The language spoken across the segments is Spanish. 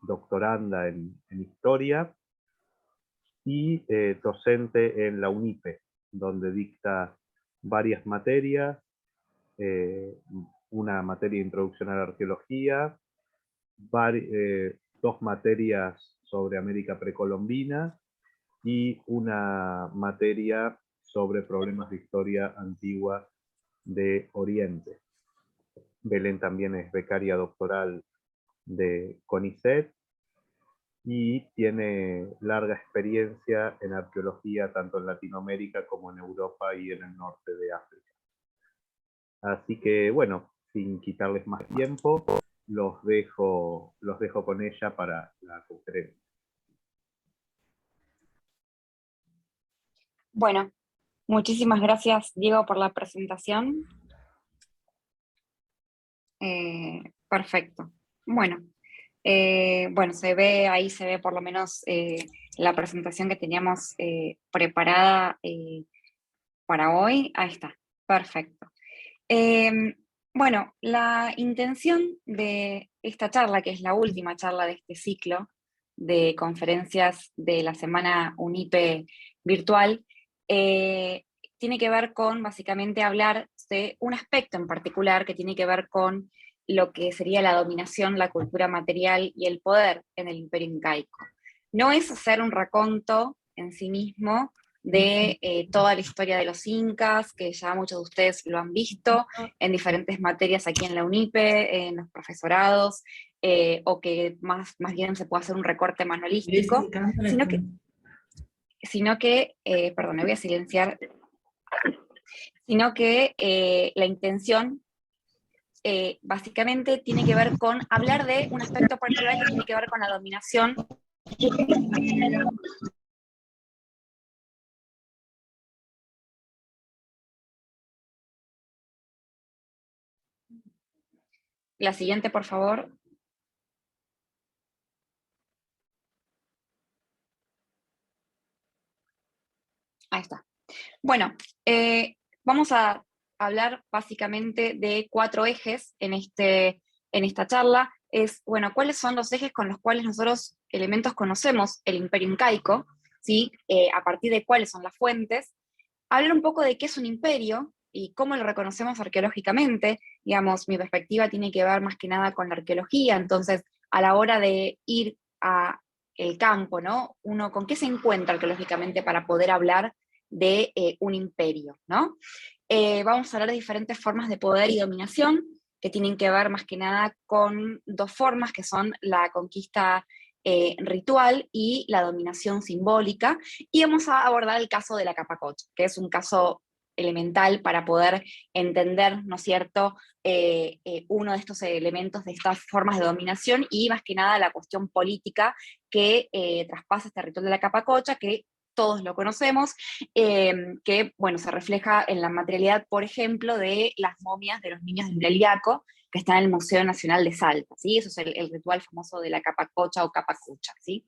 doctoranda en Historia y docente en la UNIPE, donde dicta varias materias, una materia de introducción a la arqueología, dos materias sobre América precolombina y una materia sobre problemas de historia antigua de Oriente. Belén también es becaria doctoral de CONICET y tiene larga experiencia en arqueología tanto en Latinoamérica como en Europa y en el norte de África. Así que bueno, sin quitarles más tiempo, los dejo con ella para la conferencia. Bueno, muchísimas gracias, Diego, por la presentación. Perfecto. Bueno, ahí se ve por lo menos la presentación que teníamos preparada para hoy. Ahí está, perfecto. Bueno, la intención de esta charla, que es la última charla de este ciclo de conferencias de la Semana UNIPE virtual, tiene que ver con básicamente hablar de un aspecto en particular que tiene que ver con lo que sería la dominación, la cultura material y el poder en el Imperio Incaico. No es hacer un raconto en sí mismo de toda la historia de los incas, que ya muchos de ustedes lo han visto en diferentes materias aquí en la UNIPE, en los profesorados, o que más bien se puede hacer un recorte manualístico, perdón, me voy a silenciar, sino que la intención básicamente tiene que ver con hablar de un aspecto particular que tiene que ver con la dominación. La siguiente, por favor. Ahí está. Bueno, vamos a hablar básicamente de 4 ejes en esta charla. Bueno, ¿cuáles son los ejes con los cuales nosotros, elementos, conocemos el Imperio Incaico? ¿Sí? A partir de cuáles son las fuentes. Hablar un poco de qué es un imperio y cómo lo reconocemos arqueológicamente. Digamos, mi perspectiva tiene que ver más que nada con la arqueología, entonces a la hora de ir a el campo, ¿no? Uno con qué se encuentra arqueológicamente para poder hablar de un imperio, ¿no? Vamos a hablar de diferentes formas de poder y dominación que tienen que ver más que nada con 2 formas, que son la conquista ritual y la dominación simbólica, y vamos a abordar el caso de la Capacocha, que es un caso elemental para poder entender, ¿no es cierto?, uno de estos elementos de estas formas de dominación y más que nada la cuestión política que traspasa este ritual de la Capacocha, que todos lo conocemos, que bueno, se refleja en la materialidad, por ejemplo, de las momias de los niños del Leliaco, que está en el Museo Nacional de Salta, ¿sí? Eso es el ritual famoso de la Capacocha o Capacucha, ¿sí?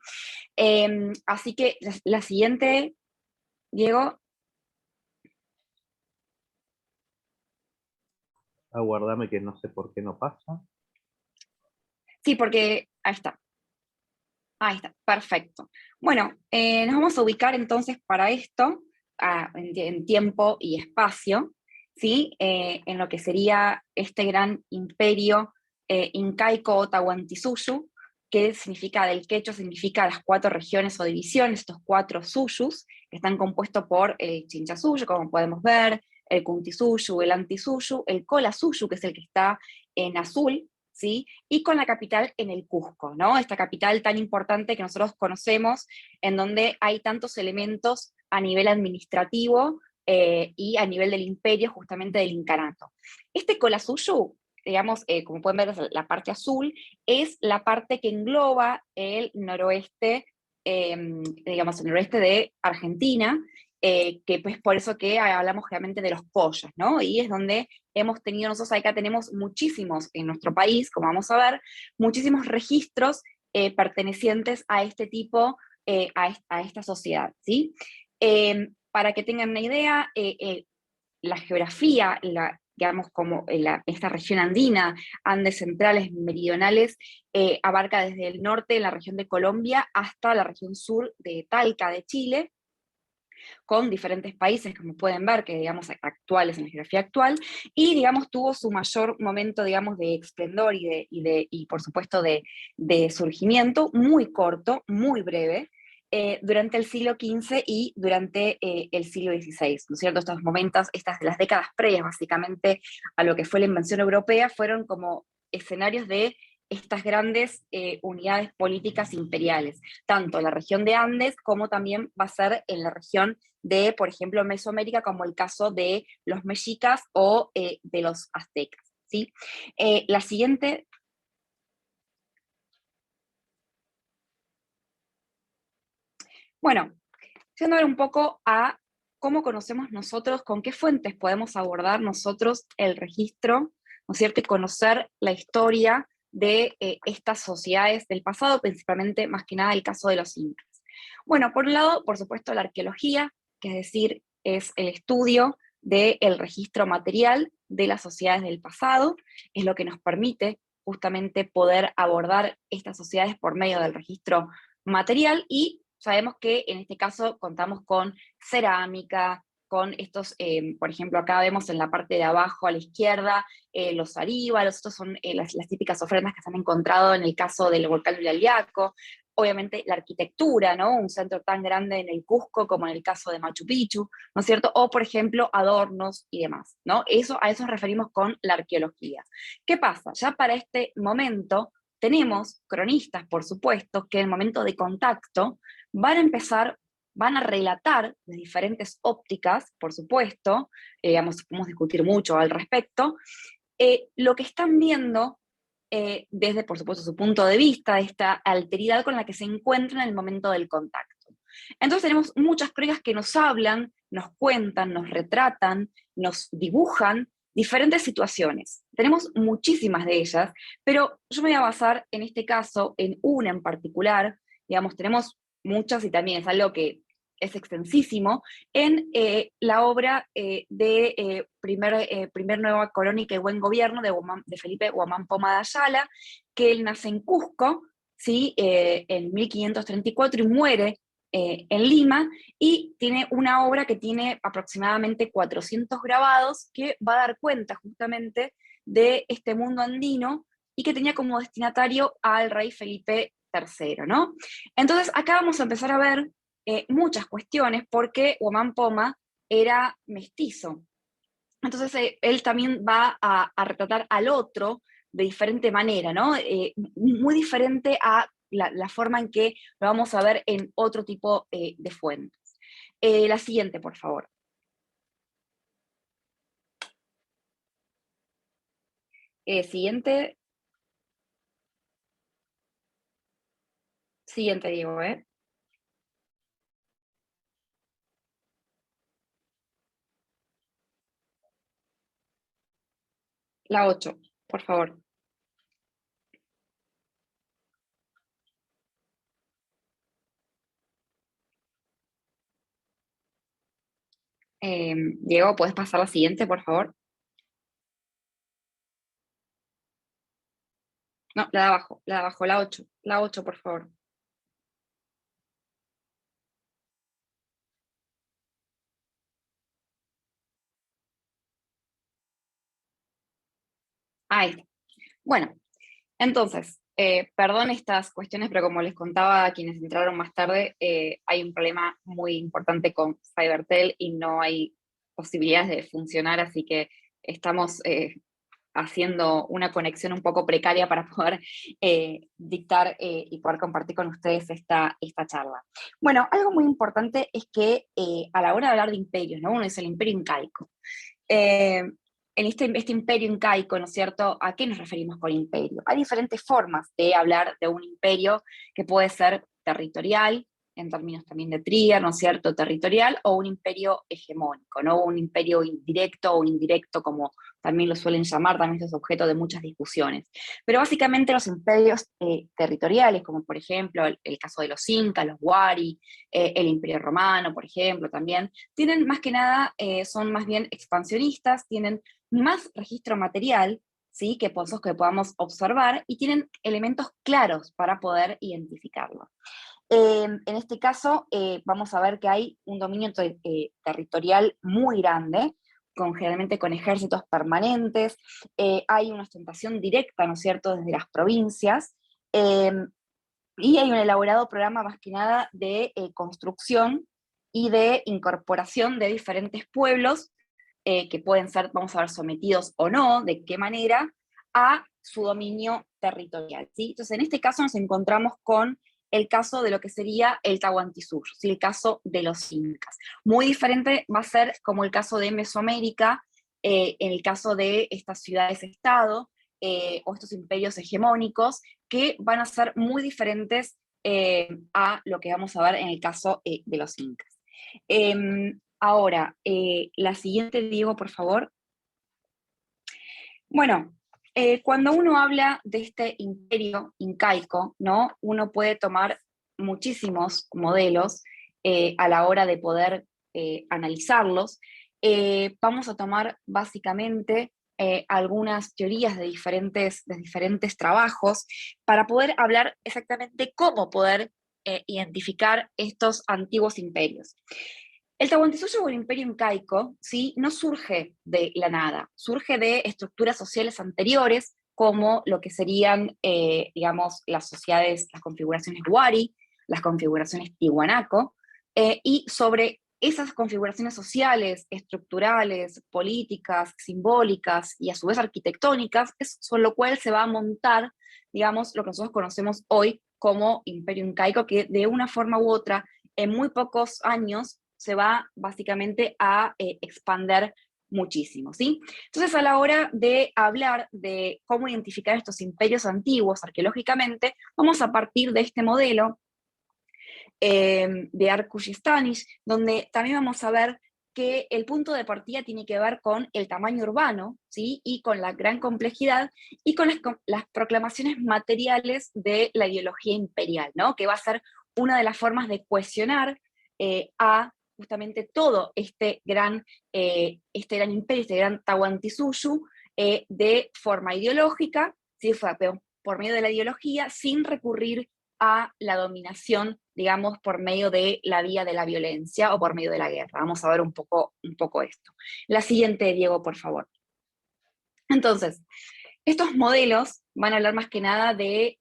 Así que la siguiente, Diego. Aguardame que no sé por qué no pasa. Sí, porque ahí está. Ahí está, perfecto. Bueno, nos vamos a ubicar entonces para esto en tiempo y espacio, ¿sí? En lo que sería este gran imperio incaico o Tahuantinsuyo, que significa, del quechua significa las 4 regiones o divisiones, estos 4 suyus, que están compuestos por el Chinchasuyo, como podemos ver, el Kuntisuyo, el Antisuyo, el Colasuyo, que es el que está en azul, ¿sí? Y con la capital en el Cusco, ¿no? Esta capital tan importante que nosotros conocemos, en donde hay tantos elementos a nivel administrativo y a nivel del imperio, justamente del incanato. Este Collasuyu, digamos, como pueden ver, la parte azul, es la parte que engloba el noroeste, digamos, el noroeste de Argentina, que pues por eso que hablamos generalmente de los collas, ¿no? Y es donde hemos tenido, nosotros acá tenemos muchísimos en nuestro país, como vamos a ver, muchísimos registros pertenecientes a este tipo, a esta sociedad, ¿sí? Para que tengan una idea, la geografía, digamos, como esta región andina, Andes centrales, meridionales, abarca desde el norte de la región de Colombia hasta la región sur de Talca, de Chile, con diferentes países, como pueden ver, que digamos actuales en la geografía actual, y digamos tuvo su mayor momento, digamos, de esplendor y por supuesto de surgimiento, muy corto, muy breve, durante el siglo XV y durante el siglo XVI, ¿no es cierto? Estos momentos, las décadas previas básicamente a lo que fue la invasión europea, fueron como escenarios de estas grandes unidades políticas imperiales, tanto en la región de Andes como también va a ser en la región de, por ejemplo, Mesoamérica, como el caso de los mexicas o de los aztecas, ¿sí? La siguiente. Bueno, yendo a ver un poco a cómo conocemos nosotros, con qué fuentes podemos abordar nosotros el registro, ¿no es cierto? Y conocer la historia de estas sociedades del pasado, principalmente, más que nada, el caso de los incas. Bueno, por un lado, por supuesto, la arqueología, que es decir, es el estudio del registro material de las sociedades del pasado, es lo que nos permite justamente poder abordar estas sociedades por medio del registro material, y sabemos que en este caso contamos con cerámica, con estos, por ejemplo, acá vemos en la parte de abajo a la izquierda los aríbalos, estos son las típicas ofrendas que se han encontrado en el caso del volcán Liliaco. Obviamente la arquitectura, ¿no? Un centro tan grande en el Cusco como en el caso de Machu Picchu, ¿no es cierto? O, por ejemplo, adornos y demás, ¿no? A eso nos referimos con la arqueología. ¿Qué pasa? Ya para este momento tenemos cronistas, por supuesto, que en el momento de contacto van a relatar de diferentes ópticas, por supuesto, digamos, podemos discutir mucho al respecto, lo que están viendo desde, por supuesto, su punto de vista, de esta alteridad con la que se encuentran en el momento del contacto. Entonces tenemos muchas crónicas que nos hablan, nos cuentan, nos retratan, nos dibujan diferentes situaciones. Tenemos muchísimas de ellas, pero yo me voy a basar en este caso en una en particular. Digamos, tenemos muchas y también es algo que es extensísimo, en la obra de primer Nueva Crónica y Buen Gobierno de Felipe Guamán Poma de Ayala, que él nace en Cusco, ¿sí? En 1534 y muere en Lima, y tiene una obra que tiene aproximadamente 400 grabados, que va a dar cuenta justamente de este mundo andino y que tenía como destinatario al rey Felipe III, ¿no? Entonces acá vamos a empezar a ver muchas cuestiones, porque Guamán Poma era mestizo. Entonces él también va a retratar al otro de diferente manera, ¿no? Muy diferente a la forma en que lo vamos a ver en otro tipo de fuentes. La siguiente, por favor. Siguiente. Siguiente, Diego, ¿eh? La 8, por favor. Diego, ¿puedes pasar la siguiente, por favor? No, la de abajo, la 8. La 8, por favor. Ahí. Bueno, entonces, perdón estas cuestiones, pero como les contaba a quienes entraron más tarde, hay un problema muy importante con Cybertel y no hay posibilidades de funcionar, así que estamos haciendo una conexión un poco precaria para poder dictar y poder compartir con ustedes esta charla. Bueno, algo muy importante es que a la hora de hablar de imperios, ¿no? Uno es el imperio incaico. En este imperio incaico, ¿no es cierto? ¿A qué nos referimos con imperio? Hay diferentes formas de hablar de un imperio, que puede ser territorial, en términos también de Trier, ¿no es cierto? Territorial, o un imperio hegemónico, ¿no? Un imperio directo o indirecto, como también lo suelen llamar, también es objeto de muchas discusiones. Pero básicamente los imperios territoriales, como por ejemplo el caso de los incas, los wari, el imperio romano, por ejemplo, también, tienen más que nada, son más bien expansionistas, tienen más registro material, ¿sí? que podamos observar, y tienen elementos claros para poder identificarlo. En este caso, vamos a ver que hay un dominio territorial muy grande, generalmente con ejércitos permanentes, hay una ostentación directa, ¿no es cierto?, desde las provincias, y hay un elaborado programa más que nada de construcción y de incorporación de diferentes pueblos que pueden ser, vamos a ver, sometidos o no, de qué manera, a su dominio territorial, ¿sí? Entonces, en este caso nos encontramos con el caso de lo que sería el Tahuantinsuyo, ¿sí? El caso de los incas. Muy diferente va a ser como el caso de Mesoamérica, en el caso de estas ciudades-estado, o estos imperios hegemónicos, que van a ser muy diferentes a lo que vamos a ver en el caso de los incas. Ahora, la siguiente, Diego, por favor. Bueno, cuando uno habla de este imperio incaico, ¿no? Uno puede tomar muchísimos modelos a la hora de poder analizarlos. Vamos a tomar básicamente algunas teorías de diferentes trabajos para poder hablar exactamente cómo poder identificar estos antiguos imperios. El Tahuantinsuyo o el imperio incaico, ¿sí? No surge de la nada, surge de estructuras sociales anteriores, como lo que serían, digamos, las sociedades, las configuraciones Wari, las configuraciones Tiwanaco, y sobre esas configuraciones sociales, estructurales, políticas, simbólicas y a su vez arquitectónicas, es sobre lo cual se va a montar, digamos, lo que nosotros conocemos hoy como imperio incaico, que de una forma u otra, en muy pocos años, se va básicamente a expander muchísimo, ¿sí? Entonces, a la hora de hablar de cómo identificar estos imperios antiguos arqueológicamente, vamos a partir de este modelo de Arkush-Stanish, donde también vamos a ver que el punto de partida tiene que ver con el tamaño urbano, ¿sí? Y con la gran complejidad, y con las proclamaciones materiales de la ideología imperial, ¿no? Que va a ser una de las formas de cohesionar a justamente todo este gran imperio, este gran Tahuantinsuyo, de forma ideológica, ¿sí? Por medio de la ideología, sin recurrir a la dominación, digamos, por medio de la vía de la violencia o por medio de la guerra. Vamos a ver un poco esto. La siguiente, Diego, por favor. Entonces, estos modelos van a hablar más que nada de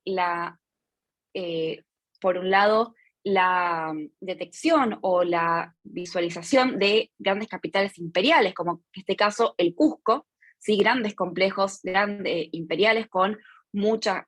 por un lado, la detección o la visualización de grandes capitales imperiales, como en este caso el Cusco, ¿sí? Grandes complejos imperiales con mucha,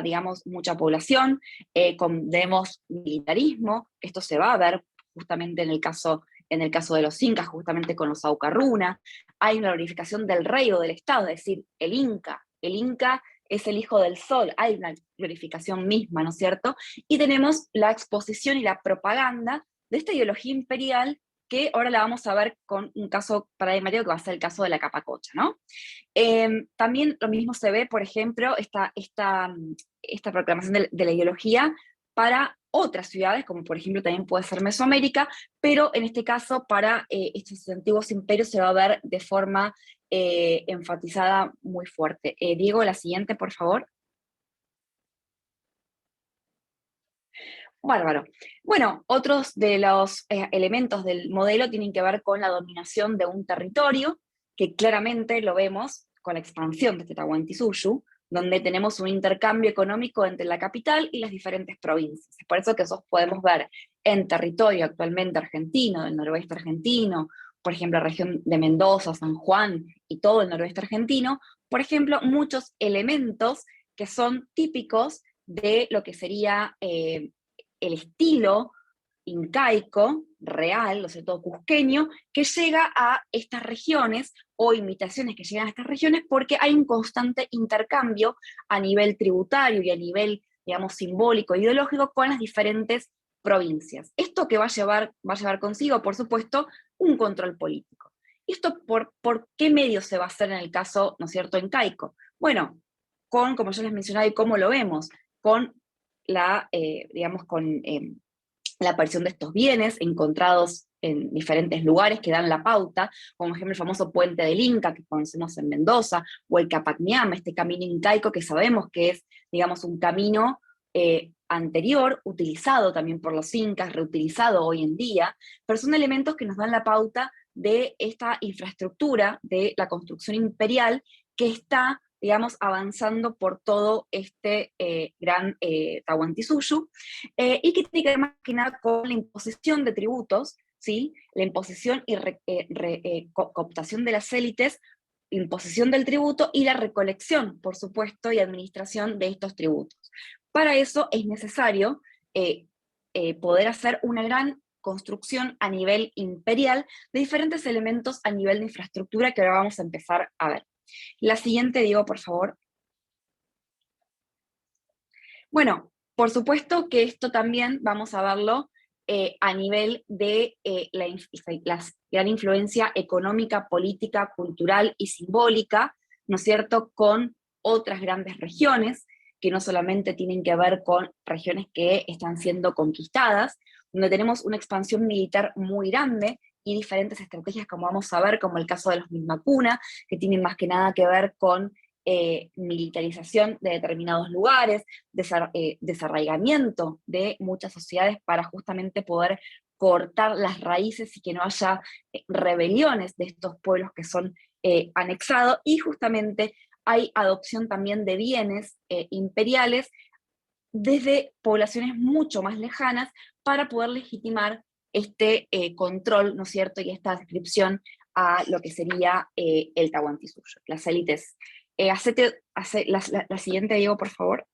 digamos, mucha población, vemos militarismo. Esto se va a ver justamente en el caso de los incas, justamente con los Aucarruna. Hay una glorificación del rey o del estado, es decir, el Inca es el hijo del sol, hay una glorificación misma, ¿no es cierto? Y tenemos la exposición y la propaganda de esta ideología imperial, que ahora la vamos a ver con un caso paradigmático que va a ser el caso de la capacocha, ¿no? También lo mismo se ve, por ejemplo, esta proclamación de la ideología para otras ciudades, como por ejemplo también puede ser Mesoamérica, pero en este caso para estos antiguos imperios se va a ver de forma enfatizada muy fuerte. Diego, la siguiente, por favor. Bárbaro. Bueno, otros de los elementos del modelo tienen que ver con la dominación de un territorio, que claramente lo vemos con la expansión de este Tahuantinsuyo, donde tenemos un intercambio económico entre la capital y las diferentes provincias. Es por eso que eso podemos ver en territorio actualmente argentino, del noroeste argentino, por ejemplo, la región de Mendoza, San Juan y todo el noroeste argentino, por ejemplo, muchos elementos que son típicos de lo que sería el estilo incaico, real, o sea, todo cusqueño, que llega a estas regiones o imitaciones que llegan a estas regiones porque hay un constante intercambio a nivel tributario y a nivel, digamos, simbólico, ideológico con las diferentes provincias. Esto que va a llevar consigo, por supuesto, un control político. ¿Esto por qué medio se va a hacer en el caso, ¿no es cierto?, incaico? Bueno, como yo les mencionaba y cómo lo vemos, con la aparición de estos bienes encontrados en diferentes lugares que dan la pauta, como por ejemplo el famoso Puente del Inca que conocemos en Mendoza, o el Capac Miam, este camino incaico que sabemos que es, digamos, un camino anterior, utilizado también por los incas, reutilizado hoy en día, pero son elementos que nos dan la pauta de esta infraestructura de la construcción imperial que está, digamos, avanzando por todo este gran Tahuantinsuyo, y que tiene que ver más que nada con la imposición de tributos, ¿sí? La imposición y cooptación de las élites, imposición del tributo y la recolección, por supuesto, y administración de estos tributos. Para eso es necesario poder hacer una gran construcción a nivel imperial de diferentes elementos a nivel de infraestructura que ahora vamos a empezar a ver. La siguiente, Diego, por favor. Bueno, por supuesto que esto también vamos a verlo a nivel de la gran influencia económica, política, cultural y simbólica, ¿no es cierto?, con otras grandes regiones, que no solamente tienen que ver con regiones que están siendo conquistadas, donde tenemos una expansión militar muy grande y diferentes estrategias, como vamos a ver, como el caso de los Mismacuna, que tienen más que nada que ver con militarización de determinados lugares, desarraigamiento de muchas sociedades para justamente poder cortar las raíces y que no haya rebeliones de estos pueblos que son anexados, y justamente hay adopción también de bienes imperiales desde poblaciones mucho más lejanas para poder legitimar este control, ¿no es cierto?, y esta descripción a lo que sería el Tahuantinsuyo, las élites. La siguiente, Diego, por favor.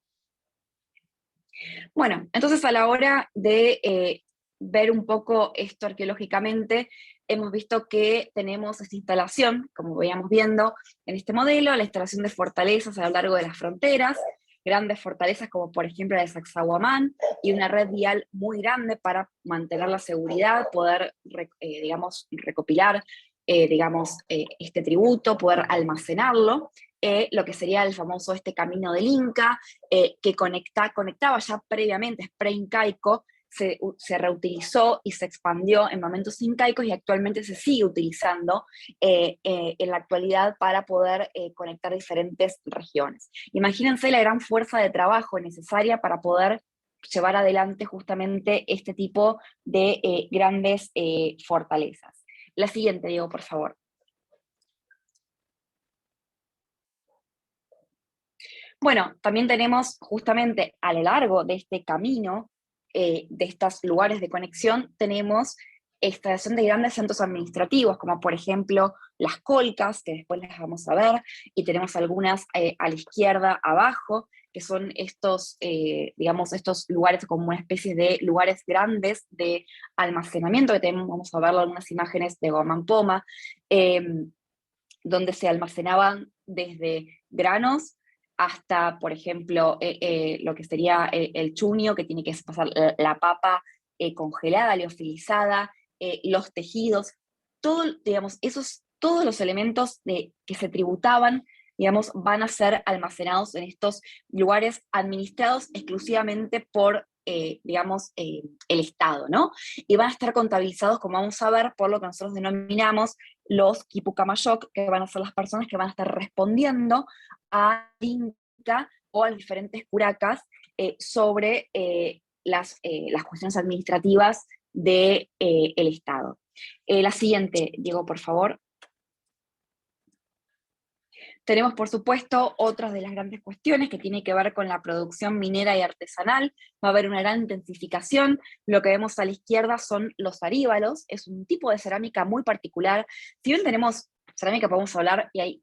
Bueno, entonces a la hora de ver un poco esto arqueológicamente, hemos visto que tenemos esta instalación, como veíamos viendo en este modelo, la instalación de fortalezas a lo largo de las fronteras, grandes fortalezas como por ejemplo la de Sacsayhuamán, y una red vial muy grande para mantener la seguridad, poder, digamos, recopilar, este tributo, poder almacenarlo, lo que sería el famoso camino del Inca, que conectaba ya previamente, es pre-incaico, se reutilizó y se expandió en momentos incaicos y actualmente se sigue utilizando en la actualidad para poder conectar diferentes regiones. Imagínense la gran fuerza de trabajo necesaria para poder llevar adelante justamente este tipo de grandes fortalezas. La siguiente, Diego, por favor. Bueno, también tenemos justamente a lo largo de este camino, de estos lugares de conexión, tenemos instalación de grandes centros administrativos, como por ejemplo las colcas, que después las vamos a ver, y tenemos algunas a la izquierda abajo, que son estos, digamos, estos lugares como una especie de lugares grandes de almacenamiento, que tenemos, vamos a ver algunas imágenes de Guamampoma, donde se almacenaban desde granos hasta, por ejemplo, lo que sería el chuño, que tiene que pasar la papa congelada, liofilizada, los tejidos, todo, digamos, todos los elementos que se tributaban, digamos, van a ser almacenados en estos lugares administrados exclusivamente por, digamos, el Estado, ¿no? Y van a estar contabilizados, como vamos a ver, por lo que nosotros denominamos los Quipucamayok, que van a ser las personas que van a estar respondiendo a Inca o a las diferentes curacas sobre las cuestiones administrativas del Estado. La siguiente, Diego, por favor. Tenemos, por supuesto, otras de las grandes cuestiones que tiene que ver con la producción minera y artesanal. Va a haber una gran intensificación. Lo que vemos a la izquierda son los aríbalos. Es un tipo de cerámica muy particular. Si bien tenemos cerámica, podemos hablar, y hay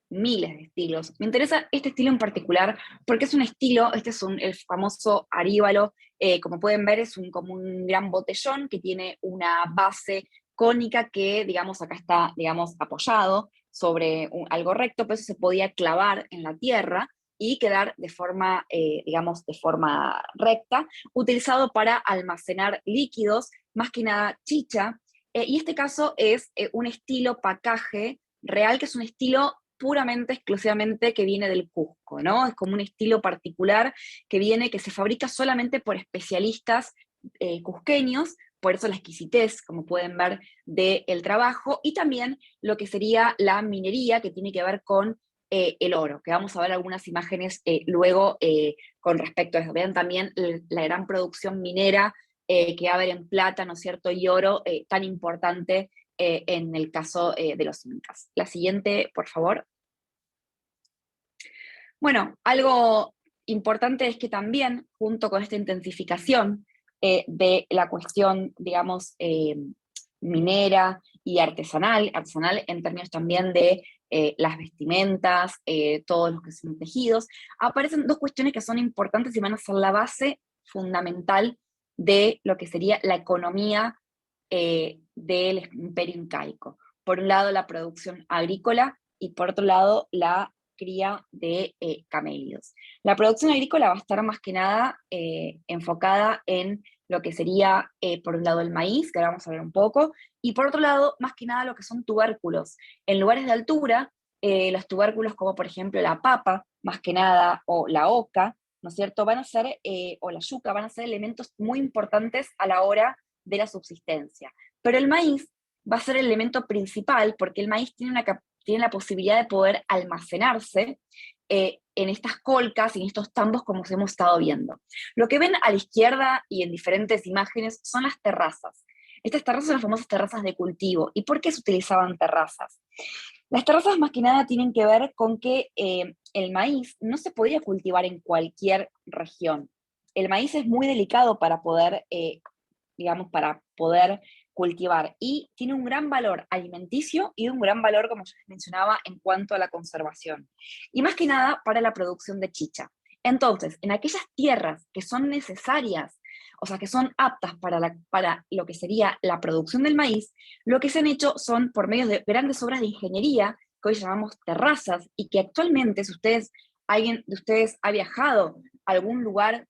miles de estilos. Me interesa este estilo en particular porque es un estilo, este es el famoso aríbalo, como pueden ver es como un gran botellón que tiene una base cónica que, digamos, acá está, digamos, apoyado sobre algo recto, pues se podía clavar en la tierra y quedar de forma, digamos, de forma recta, utilizado para almacenar líquidos, más que nada chicha, y este caso es un estilo pacaje real, que es un estilo puramente, exclusivamente que viene del Cusco, ¿no? Es como un estilo particular que se fabrica solamente por especialistas cusqueños por eso la exquisitez, como pueden ver, del trabajo, y también lo que sería la minería, que tiene que ver con el oro, que vamos a ver algunas imágenes luego con respecto a eso. Vean también la gran producción minera que va a haber en plata, ¿no es cierto?, y oro, tan importante en el caso de los incas. La siguiente, por favor. Bueno, algo importante es que también, junto con esta intensificación de la cuestión, digamos, minera y artesanal en términos también de las vestimentas, todos los que son tejidos, aparecen dos cuestiones que son importantes y van a ser la base fundamental de lo que sería la economía del imperio incaico. Por un lado, la producción agrícola y por otro lado, la cría de camellos. La producción agrícola va a estar más que nada enfocada en lo que sería, por un lado, el maíz, que ahora vamos a ver un poco, y por otro lado, más que nada, lo que son tubérculos. En lugares de altura, los tubérculos como por ejemplo la papa, más que nada, o la oca, ¿no es cierto?, van a ser, o la yuca, van a ser elementos muy importantes a la hora de la subsistencia. Pero el maíz va a ser el elemento principal, porque el maíz tiene la posibilidad de poder almacenarse en estas colcas y en estos tambos como hemos estado viendo. Lo que ven a la izquierda y en diferentes imágenes son las terrazas. Estas terrazas son las famosas terrazas de cultivo. ¿Y por qué se utilizaban terrazas? Las terrazas más que nada tienen que ver con que el maíz no se podía cultivar en cualquier región. El maíz es muy delicado para poder, digamos, para poder cultivar, y tiene un gran valor alimenticio y un gran valor, como ya les mencionaba, en cuanto a la conservación, y más que nada para la producción de chicha. Entonces, en aquellas tierras que son necesarias, o sea, que son aptas para lo que sería la producción del maíz, lo que se han hecho son, por medio de grandes obras de ingeniería, que hoy llamamos terrazas, y que actualmente, si alguien de ustedes ha viajado a algún lugar,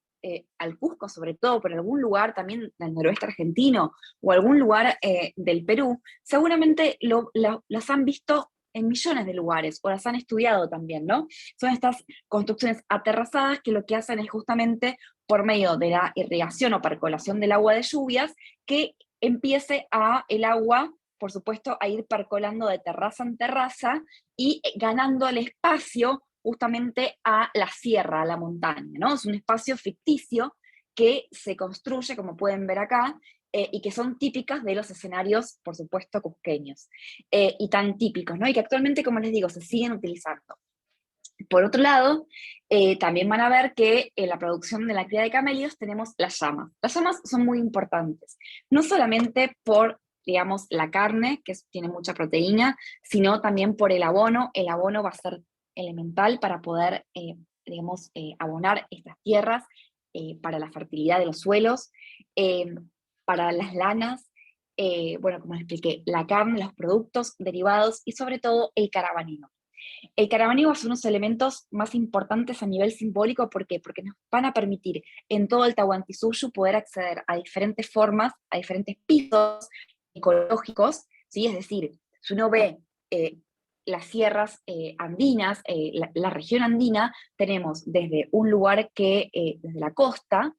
al Cusco sobre todo, pero algún lugar también del noroeste argentino, o algún lugar del Perú, seguramente las han visto en millones de lugares, o las han estudiado también, ¿no? Son estas construcciones aterrazadas que lo que hacen es justamente, por medio de la irrigación o percolación del agua de lluvias, que empiece el agua, por supuesto, a ir percolando de terraza en terraza y ganando el espacio justamente a la sierra, a la montaña, ¿no? Es un espacio ficticio que se construye, como pueden ver acá, y que son típicas de los escenarios, por supuesto, cusqueños, y tan típicos, ¿no? Y que actualmente, como les digo, se siguen utilizando. Por otro lado, también van a ver que en la producción de la cría de camellos tenemos las llamas. Las llamas son muy importantes, no solamente por, digamos, la carne, que tiene mucha proteína, sino también por el abono. El abono va a ser elemental para poder, digamos, abonar estas tierras, para la fertilidad de los suelos, para las lanas, bueno, como les expliqué, la carne, los productos derivados y sobre todo el carabanino. El carabanino son unos elementos más importantes a nivel simbólico. ¿Por qué? Porque nos van a permitir en todo el Tahuantinsuyo poder acceder a diferentes formas, a diferentes pisos ecológicos, ¿sí? Es decir, si uno ve las sierras andinas, la región andina, tenemos desde un lugar que, desde la costa,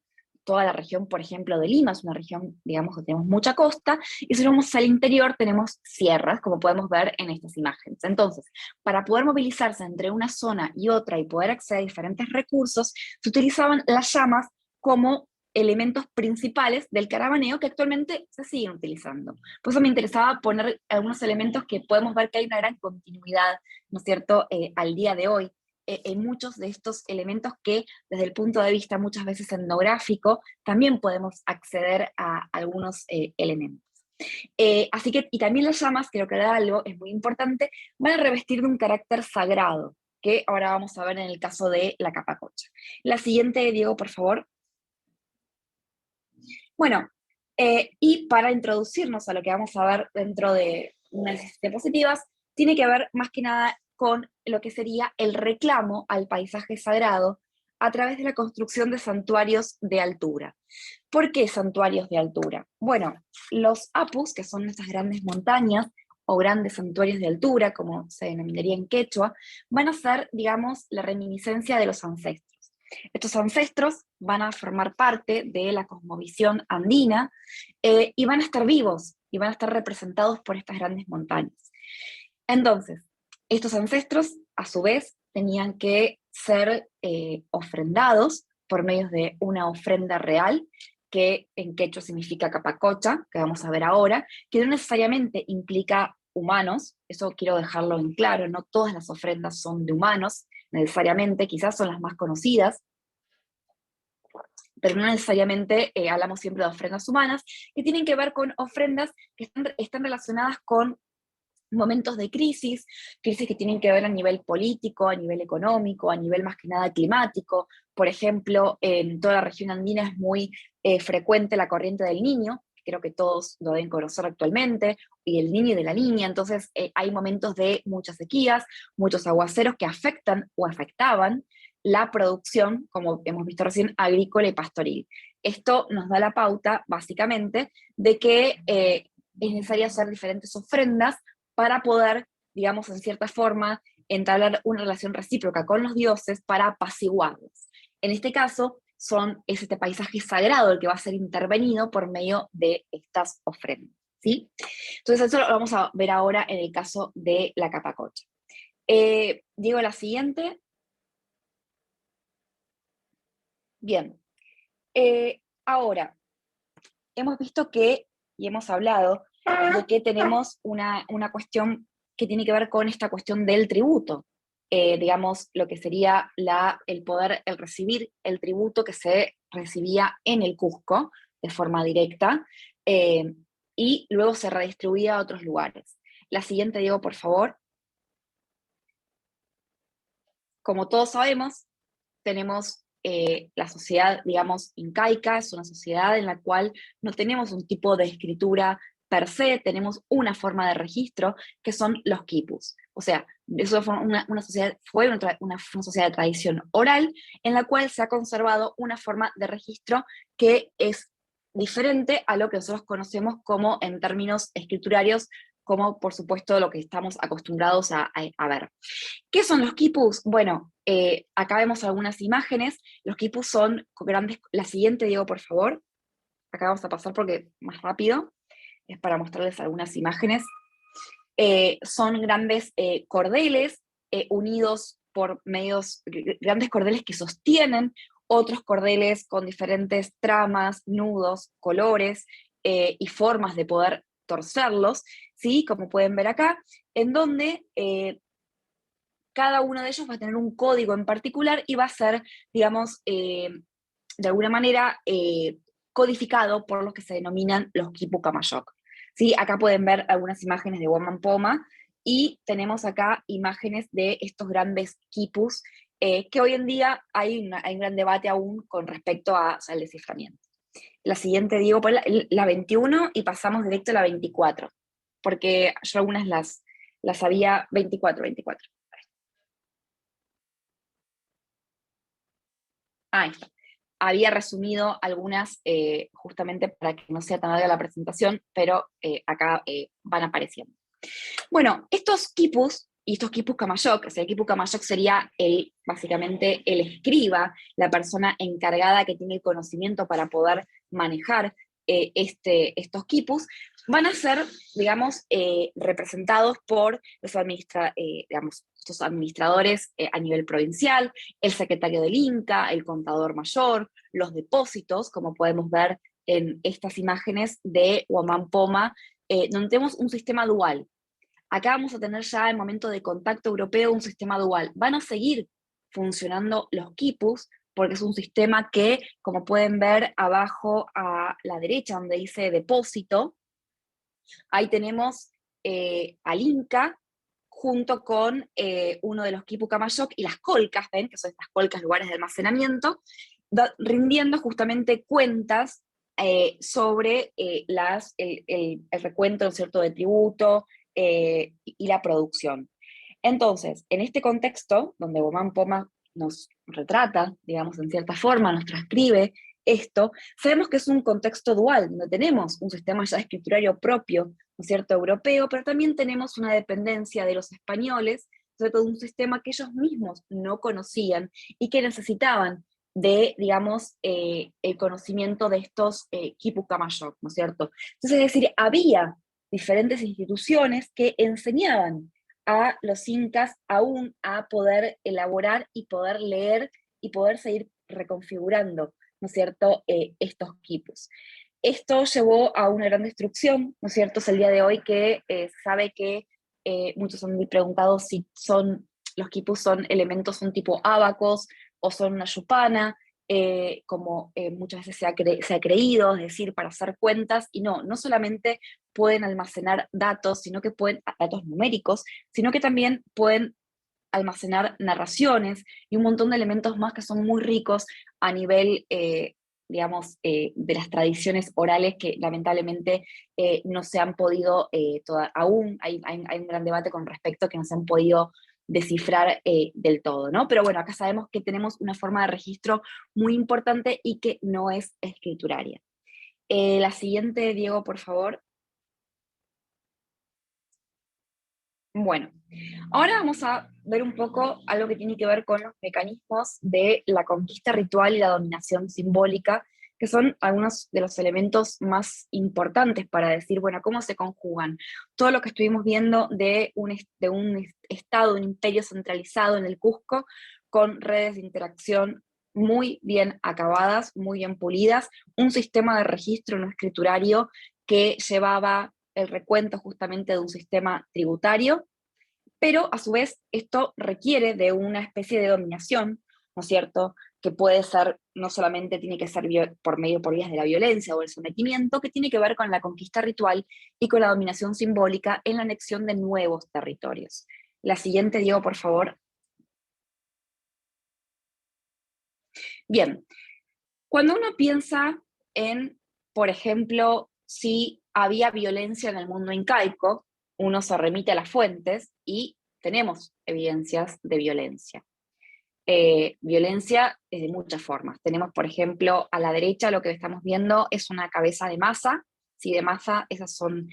toda la región, por ejemplo, de Lima, es una región, digamos, que tenemos mucha costa, y si vamos al interior tenemos sierras, como podemos ver en estas imágenes. Entonces, para poder movilizarse entre una zona y otra y poder acceder a diferentes recursos, se utilizaban las llamas como elementos principales del caravaneo, que actualmente se siguen utilizando. Por eso me interesaba poner algunos elementos que podemos ver que hay una gran continuidad, ¿no es cierto?, al día de hoy, en muchos de estos elementos que desde el punto de vista muchas veces etnográfico también podemos acceder a algunos elementos. Así que, y también las llamas, creo que algo es muy importante, van a revestir de un carácter sagrado, que ahora vamos a ver en el caso de la capacocha. La siguiente, Diego, por favor. Bueno, y para introducirnos a lo que vamos a ver dentro de unas diapositivas, tiene que ver más que nada con lo que sería el reclamo al paisaje sagrado a través de la construcción de santuarios de altura. ¿Por qué santuarios de altura? Bueno, los apus, que son estas grandes montañas o grandes santuarios de altura, como se denominaría en quechua, van a ser, digamos, la reminiscencia de los ancestros. Estos ancestros van a formar parte de la cosmovisión andina y van a estar vivos y van a estar representados por estas grandes montañas. Entonces, estos ancestros, a su vez, tenían que ser ofrendados por medio de una ofrenda real, que en quechua significa capacocha, que vamos a ver ahora, que no necesariamente implica humanos, eso quiero dejarlo en claro, no todas las ofrendas son de humanos, necesariamente, quizás son las más conocidas, pero no necesariamente hablamos siempre de ofrendas humanas, que tienen que ver con ofrendas que están relacionadas con momentos de crisis que tienen que ver a nivel político, a nivel económico, a nivel más que nada climático. Por ejemplo, en toda la región andina es muy frecuente la corriente del Niño, creo que todos lo deben conocer actualmente, y el niño y de la niña, entonces hay momentos de muchas sequías, muchos aguaceros que afectan o afectaban la producción, como hemos visto recién, agrícola y pastoril. Esto nos da la pauta, básicamente, de que es necesario hacer diferentes ofrendas para poder, digamos, en cierta forma, entablar una relación recíproca con los dioses para apaciguarlos. En este caso, es este paisaje sagrado el que va a ser intervenido por medio de estas ofrendas, ¿sí? Entonces eso lo vamos a ver ahora en el caso de la capacocha. Digo la siguiente. Bien. Ahora, hemos visto que, y hemos hablado, de que tenemos una cuestión que tiene que ver con esta cuestión del tributo, digamos, lo que sería el poder, el recibir el tributo que se recibía en el Cusco de forma directa, y luego se redistribuía a otros lugares. La siguiente, Diego, por favor. Como todos sabemos, tenemos la sociedad, digamos, incaica, es una sociedad en la cual no tenemos un tipo de escritura per se, tenemos una forma de registro, que son los quipus. O sea, eso fue una sociedad, una sociedad de tradición oral, en la cual se ha conservado una forma de registro que es diferente a lo que nosotros conocemos como, en términos escriturarios, como por supuesto lo que estamos acostumbrados a ver. ¿Qué son los quipus? Bueno, acá vemos algunas imágenes. Los quipus son grandes. La siguiente, Diego, por favor. Acá vamos a pasar porque más rápido. Es para mostrarles algunas imágenes. Son grandes cordeles unidos por grandes cordeles que sostienen otros cordeles con diferentes tramas, nudos, colores y formas de poder torcerlos, ¿sí? Como pueden ver acá, en donde cada uno de ellos va a tener un código en particular y va a ser, digamos, de alguna manera codificado por los que se denominan los quipu camayok. ¿Sí? Acá pueden ver algunas imágenes de Huaman Poma y tenemos acá imágenes de estos grandes quipus que hoy en día hay un gran debate aún con respecto al desciframiento. La siguiente, Diego, la 21 y pasamos directo a la 24, porque yo algunas las había 24. Ahí está. Había resumido algunas justamente para que no sea tan larga la presentación, pero acá van apareciendo. Bueno, estos quipus, y estos quipus camayok, o sea, el quipu camayok sería básicamente el escriba, la persona encargada que tiene el conocimiento para poder manejar estos quipus, van a ser, digamos, representados por los estos administradores a nivel provincial, el secretario del Inca, el contador mayor, los depósitos, como podemos ver en estas imágenes de Huaman Poma, donde tenemos un sistema dual. Acá vamos a tener ya el momento de contacto europeo un sistema dual. Van a seguir funcionando los quipus, porque es un sistema que, como pueden ver abajo a la derecha, donde dice depósito, ahí tenemos al Inca, junto con uno de los quipu camayok y las colcas, ¿ven? Que son estas colcas, lugares de almacenamiento, rindiendo justamente cuentas sobre el recuento, ¿no es cierto?, de tributo y la producción. Entonces, en este contexto, donde Huaman Poma nos retrata, digamos, en cierta forma, nos transcribe esto, sabemos que es un contexto dual, donde tenemos un sistema ya escriturario propio, ¿no es cierto?, europeo, pero también tenemos una dependencia de los españoles, sobre todo un sistema que ellos mismos no conocían y que necesitaban de, digamos, el conocimiento de estos quipu kamayor, ¿no es cierto? Entonces, es decir, había diferentes instituciones que enseñaban a los incas aún a poder elaborar y poder leer y poder seguir reconfigurando, ¿no es cierto?, estos quipus. Esto llevó a una gran destrucción, ¿no es cierto? Es el día de hoy que se sabe que muchos han preguntado si los quipus son elementos, son tipo ábacos o son una yupana, como muchas veces se ha creído, es decir, para hacer cuentas, y no solamente pueden almacenar datos, sino que datos numéricos, sino que también pueden almacenar narraciones y un montón de elementos más que son muy ricos a nivel, digamos, de las tradiciones orales que lamentablemente no se han podido, aún hay un gran debate con respecto a que no se han podido descifrar del todo, ¿no? Pero bueno, acá sabemos que tenemos una forma de registro muy importante y que no es escrituraria. La siguiente, Diego, por favor. Bueno, ahora vamos a ver un poco algo que tiene que ver con los mecanismos de la conquista ritual y la dominación simbólica, que son algunos de los elementos más importantes para decir, bueno, cómo se conjugan. Todo lo que estuvimos viendo de un estado, un imperio centralizado en el Cusco, con redes de interacción muy bien acabadas, muy bien pulidas, un sistema de registro no escriturario que llevaba el recuento justamente de un sistema tributario, pero a su vez esto requiere de una especie de dominación, ¿no es cierto?, que puede ser, no solamente tiene que ser por vías de la violencia o el sometimiento, que tiene que ver con la conquista ritual y con la dominación simbólica en la anexión de nuevos territorios. La siguiente, Diego, por favor. Bien, cuando uno piensa en, por ejemplo, si había violencia en el mundo incaico, uno se remite a las fuentes y tenemos evidencias de violencia. Violencia de muchas formas. Tenemos, por ejemplo, a la derecha lo que estamos viendo es una cabeza de masa, ¿sí? De masa, esas son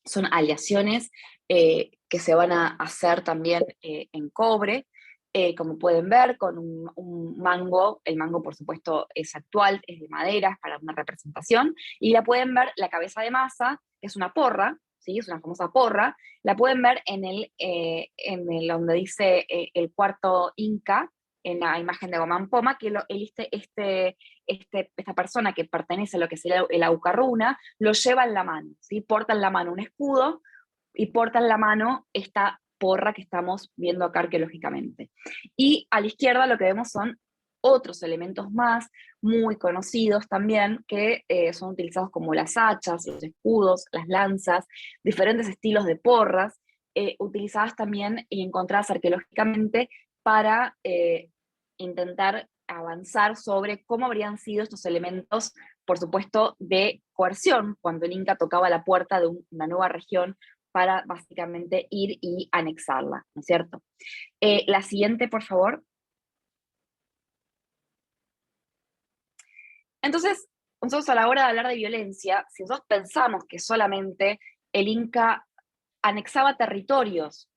son aleaciones que se van a hacer también en cobre, como pueden ver, con un mango. El mango, por supuesto, es actual, es de madera, es para una representación, y la pueden ver, la cabeza de masa, que es una porra, ¿sí? Es una famosa porra, la pueden ver donde dice el cuarto Inca, en la imagen de Guamán Poma, que esta persona que pertenece a lo que sería el Aucarruna, lo lleva en la mano, ¿sí? Porta en la mano un escudo y porta en la mano esta porra que estamos viendo acá arqueológicamente. Y a la izquierda lo que vemos son otros elementos más muy conocidos también, que son utilizados como las hachas, los escudos, las lanzas, diferentes estilos de porras, utilizadas también y encontradas arqueológicamente para intentar avanzar sobre cómo habrían sido estos elementos, por supuesto, de coerción, cuando el Inca tocaba la puerta de una nueva región para básicamente ir y anexarla, ¿no es cierto? La siguiente, por favor. Entonces, nosotros a la hora de hablar de violencia, si nosotros pensamos que solamente el Inca anexaba territorios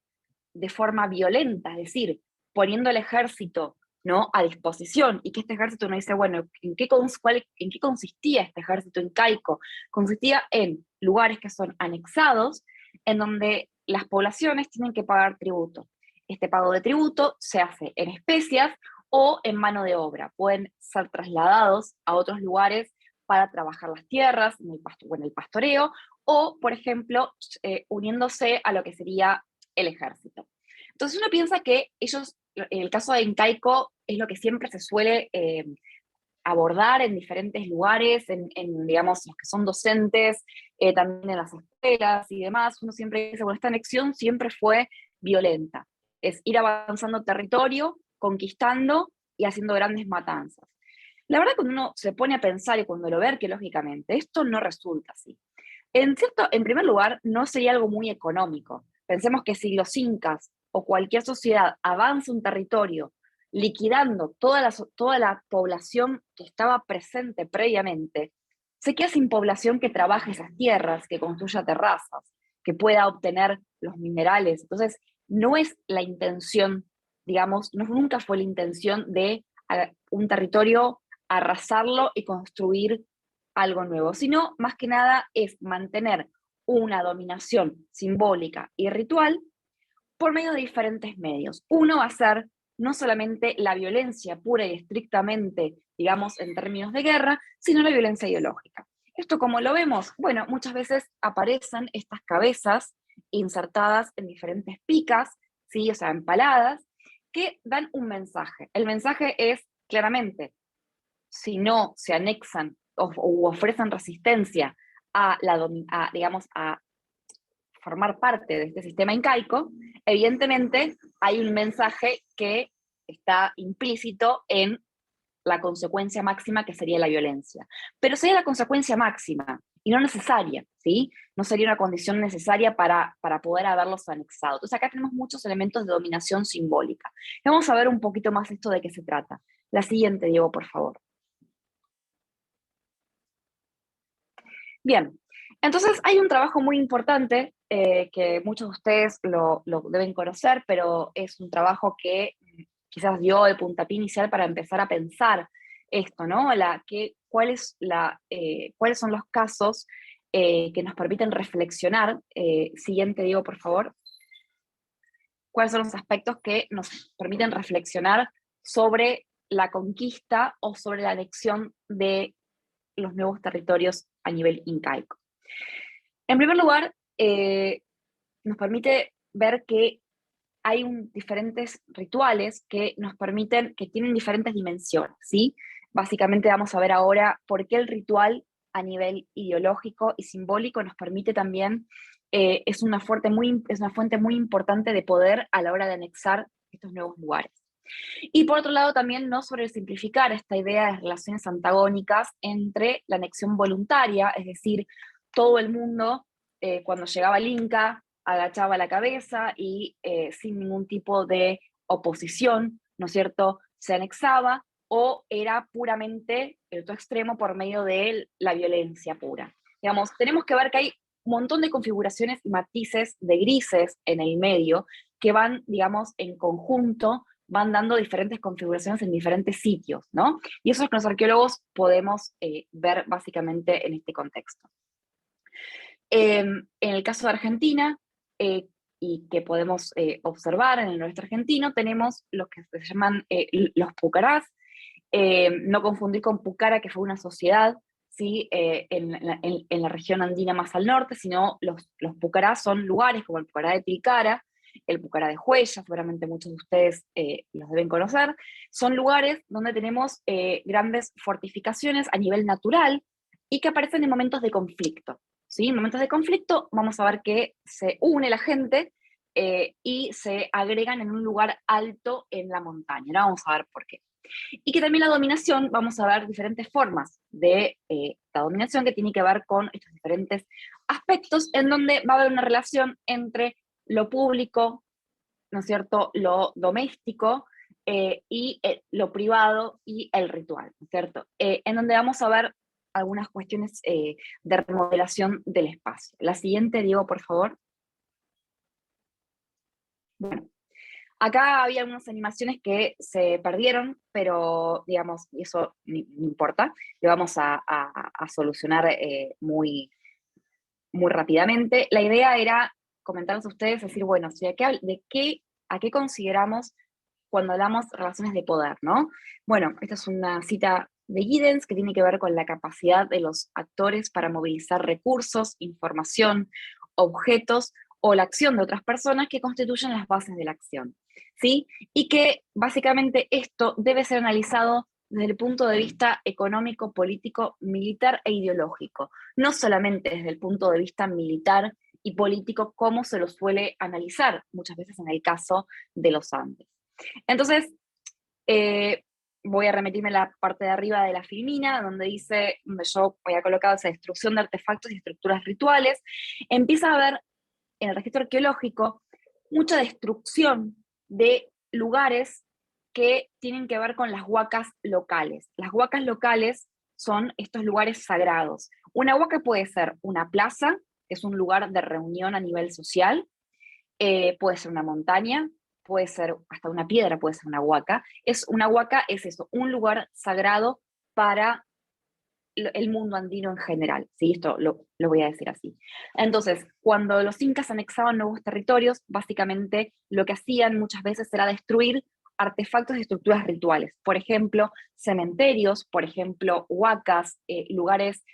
de forma violenta, es decir, poniendo el ejército, ¿no?, a disposición, y que este ejército nos dice, bueno, ¿en qué consistía este ejército incaico? Consistía en lugares que son anexados, en donde las poblaciones tienen que pagar tributo. Este pago de tributo se hace en especias o en mano de obra. Pueden ser trasladados a otros lugares para trabajar las tierras, en el pastoreo, o, por ejemplo, uniéndose a lo que sería el ejército. Entonces uno piensa que ellos, en el caso de incaico, es lo que siempre se suele abordar en diferentes lugares, digamos, los que son docentes, también en las escuelas y demás. Uno siempre dice, bueno, esta anexión siempre fue violenta. Es ir avanzando territorio, conquistando y haciendo grandes matanzas. La verdad, cuando uno se pone a pensar y cuando lo ve arqueológicamente, esto no resulta así. En primer lugar, no sería algo muy económico. Pensemos que si los incas o cualquier sociedad avanza un territorio liquidando toda la población que estaba presente previamente, se queda sin población que trabaje esas tierras, que construya terrazas, que pueda obtener los minerales. Entonces, no es la intención digamos, nunca fue la intención de un territorio arrasarlo y construir algo nuevo, sino más que nada es mantener una dominación simbólica y ritual por medio de diferentes medios. Uno va a ser no solamente la violencia pura y estrictamente, digamos, en términos de guerra, sino la violencia ideológica. ¿Esto cómo lo vemos? Bueno, muchas veces aparecen estas cabezas insertadas en diferentes picas, ¿sí? O sea, empaladas, que dan un mensaje. El mensaje es claramente, si no se anexan o ofrecen resistencia digamos, a formar parte de este sistema incaico, evidentemente hay un mensaje que está implícito en la consecuencia máxima, que sería la violencia. Pero sería la consecuencia máxima y no necesaria, ¿sí? No sería una condición necesaria para poder haberlos anexado. Entonces acá tenemos muchos elementos de dominación simbólica. Vamos a ver un poquito más esto de qué se trata. La siguiente, Diego, por favor. Bien, entonces hay un trabajo muy importante que muchos de ustedes lo deben conocer, pero es un trabajo que quizás dio el puntapié inicial para empezar a pensar esto, ¿no? ¿Cuáles son los casos que nos permiten reflexionar? Siguiente, Diego, por favor. ¿Cuáles son los aspectos que nos permiten reflexionar sobre la conquista o sobre la anexión de los nuevos territorios a nivel incaico? En primer lugar, nos permite ver que hay diferentes rituales que nos permiten, que tienen diferentes dimensiones, ¿sí? Básicamente vamos a ver ahora por qué el ritual a nivel ideológico y simbólico nos permite también, es una fuente muy importante de poder a la hora de anexar estos nuevos lugares. Y por otro lado también no sobresimplificar esta idea de relaciones antagónicas entre la anexión voluntaria, es decir, todo el mundo cuando llegaba el Inca agachaba la cabeza y sin ningún tipo de oposición, ¿no es cierto?, se anexaba, o era puramente el otro extremo por medio de la violencia pura. Digamos, tenemos que ver que hay un montón de configuraciones y matices de grises en el medio que van, digamos, en conjunto, van dando diferentes configuraciones en diferentes sitios, ¿no? Y eso es lo que los arqueólogos podemos ver básicamente en este contexto. En el caso de Argentina, y que podemos observar en el noroeste argentino, tenemos lo que se llaman los pucarás, no confundir con Pucara, que fue una sociedad, ¿sí? En la región andina más al norte, sino los pucarás son lugares como el Pucará de Tilcara, el Pucará de Huella, seguramente muchos de ustedes los deben conocer, son lugares donde tenemos grandes fortificaciones a nivel natural y que aparecen en momentos de conflicto. ¿Sí? En momentos de conflicto vamos a ver que se une la gente y se agregan en un lugar alto en la montaña. Ahora vamos a ver por qué. Y que también la dominación, vamos a ver diferentes formas de la dominación que tiene que ver con estos diferentes aspectos en donde va a haber una relación entre lo público, ¿no es cierto?, lo doméstico y lo privado y el ritual, ¿no es cierto? En donde vamos a ver algunas cuestiones de remodelación del espacio. La siguiente, Diego, por favor. Bueno, acá había unas animaciones que se perdieron, pero digamos, y eso no importa, lo vamos a solucionar muy, muy rápidamente. La idea era comentarles a ustedes, decir, bueno, ¿a qué consideramos cuando hablamos de relaciones de poder, ¿no? Bueno, esta es una cita de Giddens que tiene que ver con la capacidad de los actores para movilizar recursos, información, objetos o la acción de otras personas que constituyen las bases de la acción, ¿sí? Y que básicamente esto debe ser analizado desde el punto de vista económico, político, militar e ideológico, no solamente desde el punto de vista militar y político como se lo suele analizar muchas veces en el caso de los Andes. Entonces, voy a remitirme a la parte de arriba de la filmina, donde yo voy a colocar esa destrucción de artefactos y estructuras rituales. Empieza a haber en el registro arqueológico mucha destrucción de lugares que tienen que ver con las huacas locales. Las huacas locales son estos lugares sagrados. Una huaca puede ser una plaza, que es un lugar de reunión a nivel social, puede ser una montaña, puede ser hasta una piedra, puede ser una huaca. Una huaca es eso, un lugar sagrado para el mundo andino en general, ¿sí? Esto lo voy a decir así. Entonces, cuando los incas anexaban nuevos territorios, básicamente lo que hacían muchas veces era destruir artefactos y estructuras rituales. Por ejemplo, cementerios, por ejemplo, huacas, lugares,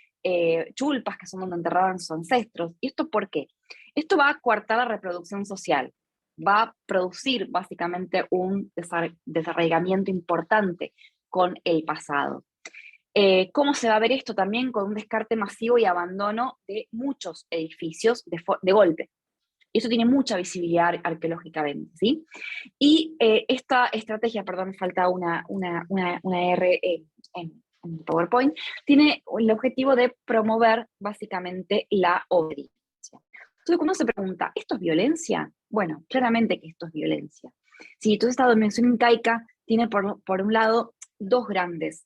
chulpas, que son donde enterraban sus ancestros. ¿Y esto por qué? Esto va a coartar la reproducción social, va a producir básicamente un desarraigamiento importante con el pasado. ¿Cómo se va a ver esto también? Con un descarte masivo y abandono de muchos edificios de golpe. Eso tiene mucha visibilidad arqueológicamente, ¿sí? Y esta estrategia, perdón, me falta una R en PowerPoint, tiene el objetivo de promover básicamente la obediencia. Entonces, cuando se pregunta, ¿esto es violencia? Bueno, claramente que esto es violencia. Sí, entonces esta dominación incaica tiene por un lado dos grandes,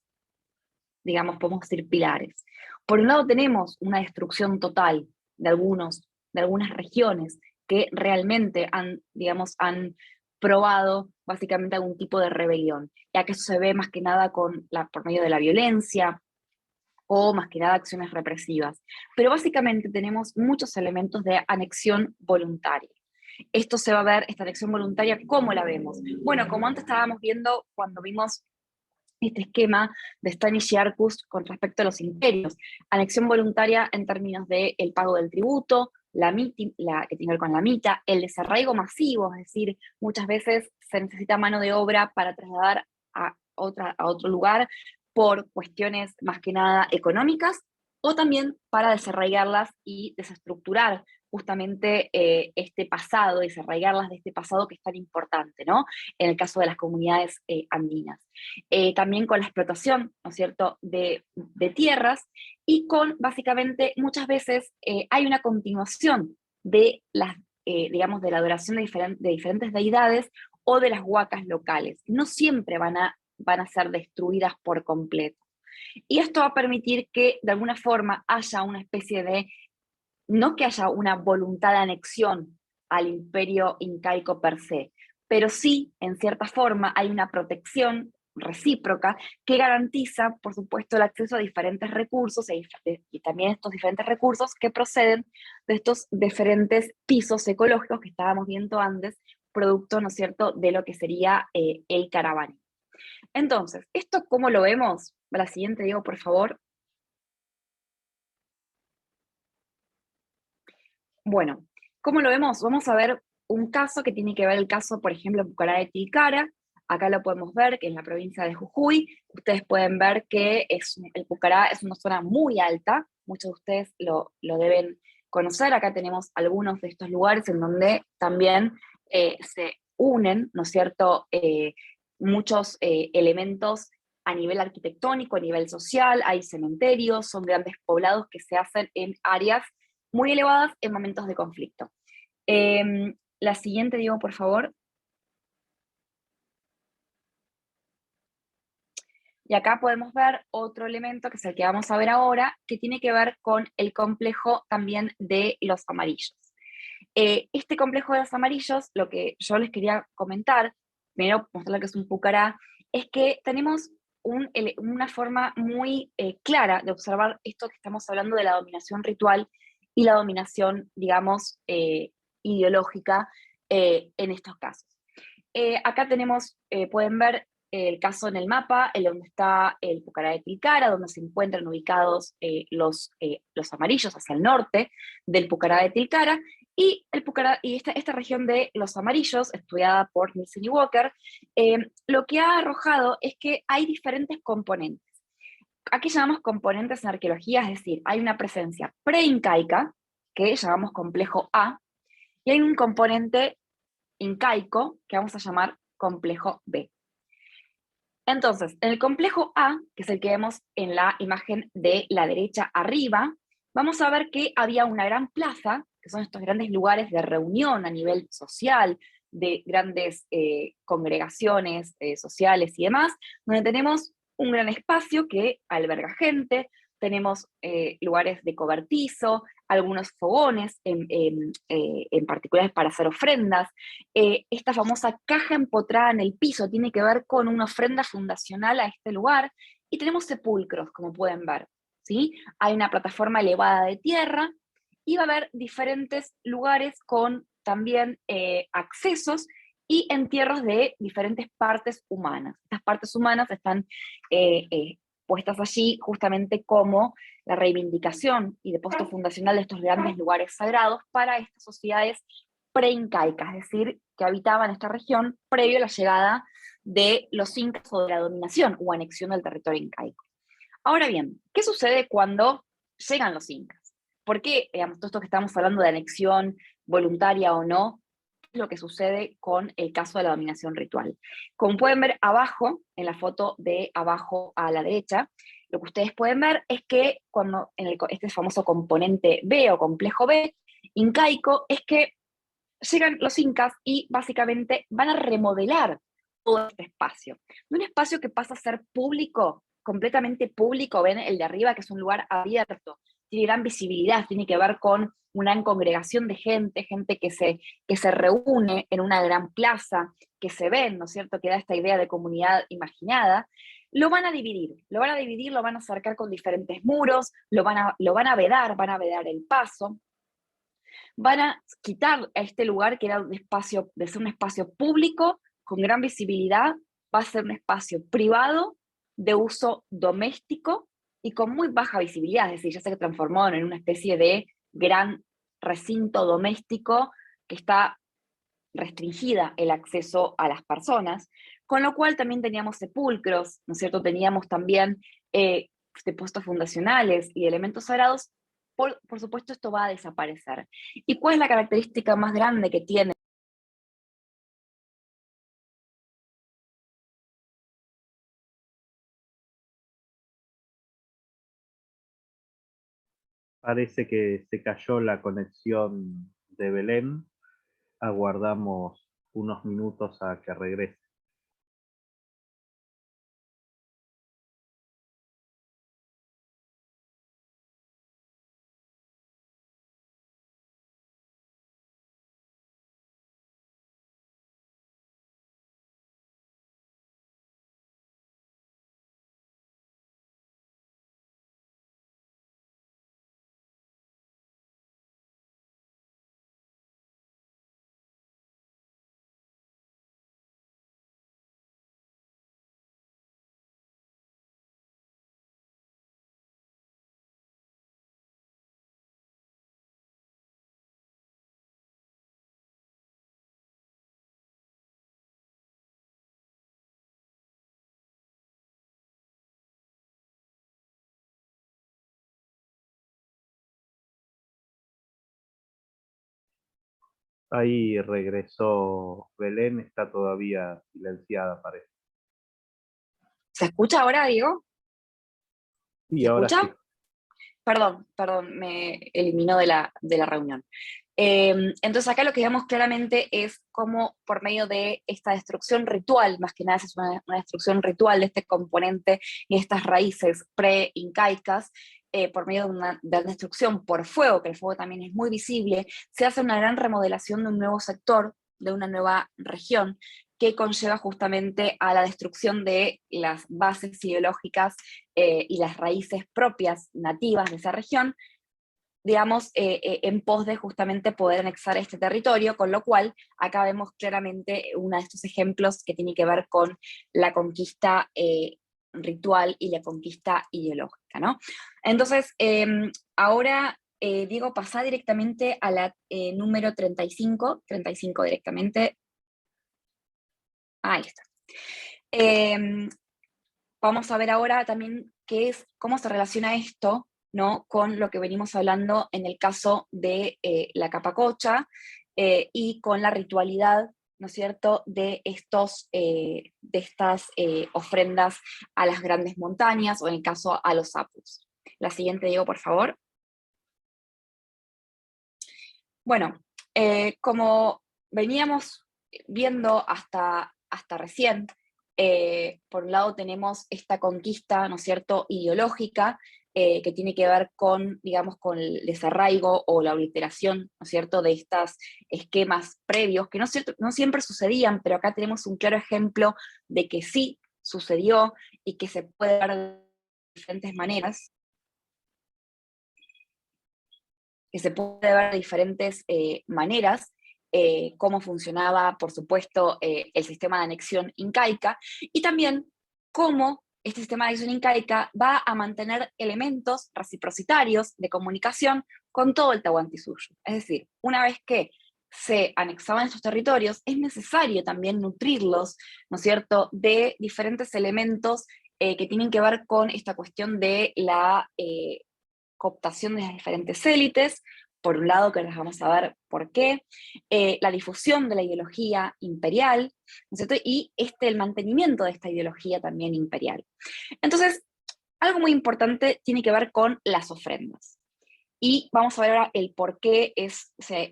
digamos, podemos decir pilares. Por un lado tenemos una destrucción total de algunas regiones que realmente digamos, han probado básicamente algún tipo de rebelión, ya que eso se ve más que nada por medio de la violencia o más que nada acciones represivas. Pero básicamente tenemos muchos elementos de anexión voluntaria. Esto se va a ver, esta anexión voluntaria, ¿cómo la vemos? Bueno, como antes estábamos viendo cuando vimos este esquema de Stanis y Arcus con respecto a los imperios. Anexión voluntaria en términos del pago del tributo, que tiene que ver con la mita, el desarraigo masivo, es decir, muchas veces se necesita mano de obra para trasladar a otro lugar por cuestiones más que nada económicas, o también para desarraigarlas y desestructurar justamente este pasado, desarraigarlas de este pasado que es tan importante, ¿no? En el caso de las comunidades andinas. También con la explotación, ¿no es cierto?, de tierras, y con, básicamente, muchas veces hay una continuación de digamos, de la adoración de diferentes deidades o de las huacas locales. No siempre van a ser destruidas por completo. Y esto va a permitir que, de alguna forma, haya una especie de, no que haya una voluntad de anexión al imperio incaico per se, pero sí, en cierta forma, hay una protección recíproca que garantiza, por supuesto, el acceso a diferentes recursos y también estos diferentes recursos que proceden de estos diferentes pisos ecológicos que estábamos viendo antes, producto, ¿no es cierto?, de lo que sería el caravane. Entonces, ¿esto cómo lo vemos? La siguiente, Diego, por favor. Bueno, ¿cómo lo vemos? Vamos a ver un caso que tiene que ver el caso, por ejemplo, Pucará de Tilcara. Acá lo podemos ver, que es la provincia de Jujuy. Ustedes pueden ver que el Pucará es una zona muy alta. Muchos de ustedes lo deben conocer. Acá tenemos algunos de estos lugares en donde también se unen, ¿no es cierto?, muchos elementos a nivel arquitectónico, a nivel social. Hay cementerios, son grandes poblados que se hacen en áreas muy elevadas en momentos de conflicto. La siguiente, Diego, por favor. Y acá podemos ver otro elemento, que es el que vamos a ver ahora, que tiene que ver con el complejo también de los amarillos. Este complejo de los amarillos, lo que yo les quería comentar, primero mostrarles que es un pucará, es que tenemos una forma muy clara de observar esto que estamos hablando de la dominación ritual y la dominación, digamos, ideológica en estos casos. Acá tenemos, pueden ver el caso en el mapa, en donde está el Pucará de Tilcara, donde se encuentran ubicados los amarillos hacia el norte del Pucará de Tilcara, y esta región de los amarillos, estudiada por Nielsen y Walker, lo que ha arrojado es que hay diferentes componentes. Aquí llamamos componentes en arqueología, es decir, hay una presencia preincaica, que llamamos complejo A, y hay un componente incaico que vamos a llamar complejo B. Entonces, en el complejo A, que es el que vemos en la imagen de la derecha arriba, vamos a ver que había una gran plaza, que son estos grandes lugares de reunión a nivel social, de grandes congregaciones sociales y demás, donde tenemos un gran espacio que alberga gente, tenemos lugares de cobertizo, algunos fogones en particular para hacer ofrendas. Esta famosa caja empotrada en el piso tiene que ver con una ofrenda fundacional a este lugar, y tenemos sepulcros, como pueden ver, ¿sí? Hay una plataforma elevada de tierra, y va a haber diferentes lugares con también accesos y entierros de diferentes partes humanas. Estas partes humanas están puestas allí justamente como la reivindicación y depósito fundacional de estos grandes lugares sagrados para estas sociedades preincaicas, es decir, que habitaban esta región previo a la llegada de los incas o de la dominación o anexión del territorio incaico. Ahora bien, ¿qué sucede cuando llegan los incas? ¿Por qué, digamos, todo esto que estamos hablando de anexión voluntaria o no, es lo que sucede con el caso de la dominación ritual? Como pueden ver abajo, en la foto de abajo a la derecha, lo que ustedes pueden ver es que cuando en este famoso componente B o complejo B incaico, es que llegan los incas y básicamente van a remodelar todo este espacio. De un espacio que pasa a ser público, completamente público, ven el de arriba, que es un lugar abierto, tiene gran visibilidad, tiene que ver con una gran congregación de gente, gente que se reúne en una gran plaza, que se ven, ¿no es cierto?, que da esta idea de comunidad imaginada. Lo van a dividir, lo van a acercar con diferentes muros, lo van a vedar el paso, van a quitar a este lugar que era un espacio, de ser un espacio público con gran visibilidad, va a ser un espacio privado de uso doméstico y con muy baja visibilidad, es decir, ya se transformó en una especie de gran recinto doméstico que está restringida el acceso a las personas, con lo cual también teníamos sepulcros, ¿no es cierto? Teníamos también depósitos fundacionales y elementos sagrados. Por supuesto, esto va a desaparecer. ¿Y cuál es la característica más grande que tiene? Parece que se cayó la conexión de Belén. Aguardamos unos minutos a que regrese. Ahí regresó Belén, está todavía silenciada, parece. ¿Se escucha ahora, Diego? Y ¿Se ahora sí. escucha? Perdón, me eliminó de la reunión. Entonces acá lo que vemos claramente es cómo por medio de esta destrucción ritual, más que nada es una destrucción ritual de este componente y estas raíces pre-incaicas, por medio de una destrucción por fuego, que el fuego también es muy visible, se hace una gran remodelación de un nuevo sector, de una nueva región, que conlleva justamente a la destrucción de las bases ideológicas y las raíces propias, nativas de esa región, digamos, en pos de justamente poder anexar este territorio, con lo cual acá vemos claramente uno de estos ejemplos que tiene que ver con la conquista ritual y la conquista ideológica, ¿no? Entonces, ahora, Diego, pasá directamente a la número 35 directamente. Ahí está. Vamos a ver ahora también cómo se relaciona esto, ¿no?, con lo que venimos hablando en el caso de la capacocha y con la ritualidad, ¿no es cierto?, de estas ofrendas a las grandes montañas, o en el caso a los apus. La siguiente, Diego, por favor. Bueno, como veníamos viendo hasta recién, por un lado tenemos esta conquista, ¿no es cierto?, ideológica, que tiene que ver con, digamos, con el desarraigo o la obliteración, ¿no es cierto?, de estos esquemas previos, que no siempre sucedían, pero acá tenemos un claro ejemplo de que sí sucedió y que se puede dar de diferentes maneras, cómo funcionaba, por supuesto, el sistema de anexión incaica, y también cómo este sistema de anexión incaica va a mantener elementos reciprocitarios de comunicación con todo el Tahuantinsuyo. Es decir, una vez que se anexaban estos territorios, es necesario también nutrirlos, ¿no es cierto?, de diferentes elementos que tienen que ver con esta cuestión de la cooptación de las diferentes élites, por un lado, que les vamos a ver por qué, la difusión de la ideología imperial, ¿no es cierto?, y el mantenimiento de esta ideología también imperial. Entonces, algo muy importante tiene que ver con las ofrendas. Y vamos a ver ahora el por qué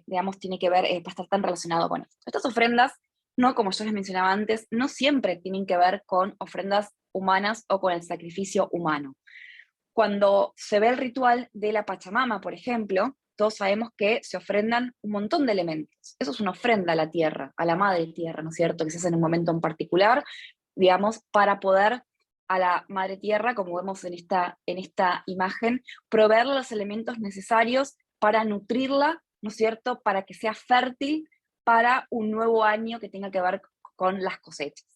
digamos, tiene que ver, va a estar tan relacionado con esto. Estas ofrendas, no, como yo les mencionaba antes, no siempre tienen que ver con ofrendas humanas o con el sacrificio humano. Cuando se ve el ritual de la Pachamama, por ejemplo, todos sabemos que se ofrendan un montón de elementos. Eso es una ofrenda a la tierra, a la madre tierra, ¿no es cierto?, que se hace en un momento en particular, digamos, para poder a la madre tierra, como vemos en esta imagen, proveerle los elementos necesarios para nutrirla, ¿no es cierto?, para que sea fértil para un nuevo año que tenga que ver con las cosechas.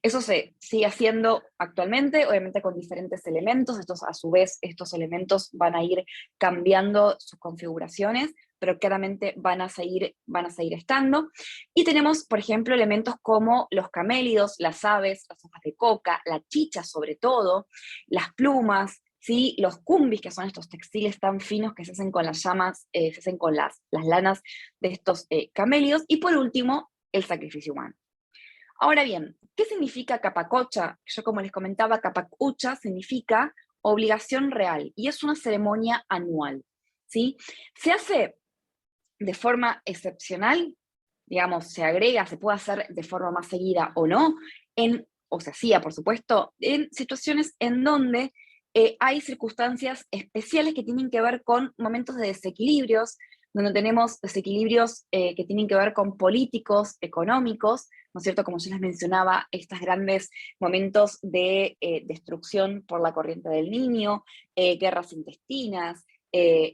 Eso se sigue haciendo actualmente, obviamente con diferentes elementos. A su vez, estos elementos van a ir cambiando sus configuraciones, pero claramente van a seguir estando. Y tenemos, por ejemplo, elementos como los camélidos, las aves, las hojas de coca, la chicha sobre todo, las plumas, ¿sí?, los cumbis, que son estos textiles tan finos que se hacen con las llamas, se hacen con las lanas de estos camélidos, y por último, el sacrificio humano. Ahora bien, ¿qué significa capacocha? Yo, como les comentaba, capacucha significa obligación real, y es una ceremonia anual, ¿sí? Se hace de forma excepcional, digamos, se puede hacer de forma más seguida o no, o se hacía, por supuesto, en situaciones en donde hay circunstancias especiales que tienen que ver con momentos de desequilibrios, donde tenemos desequilibrios que tienen que ver con políticos, económicos, ¿no es cierto? Como yo les mencionaba, estos grandes momentos de destrucción por la corriente del Niño, guerras intestinas,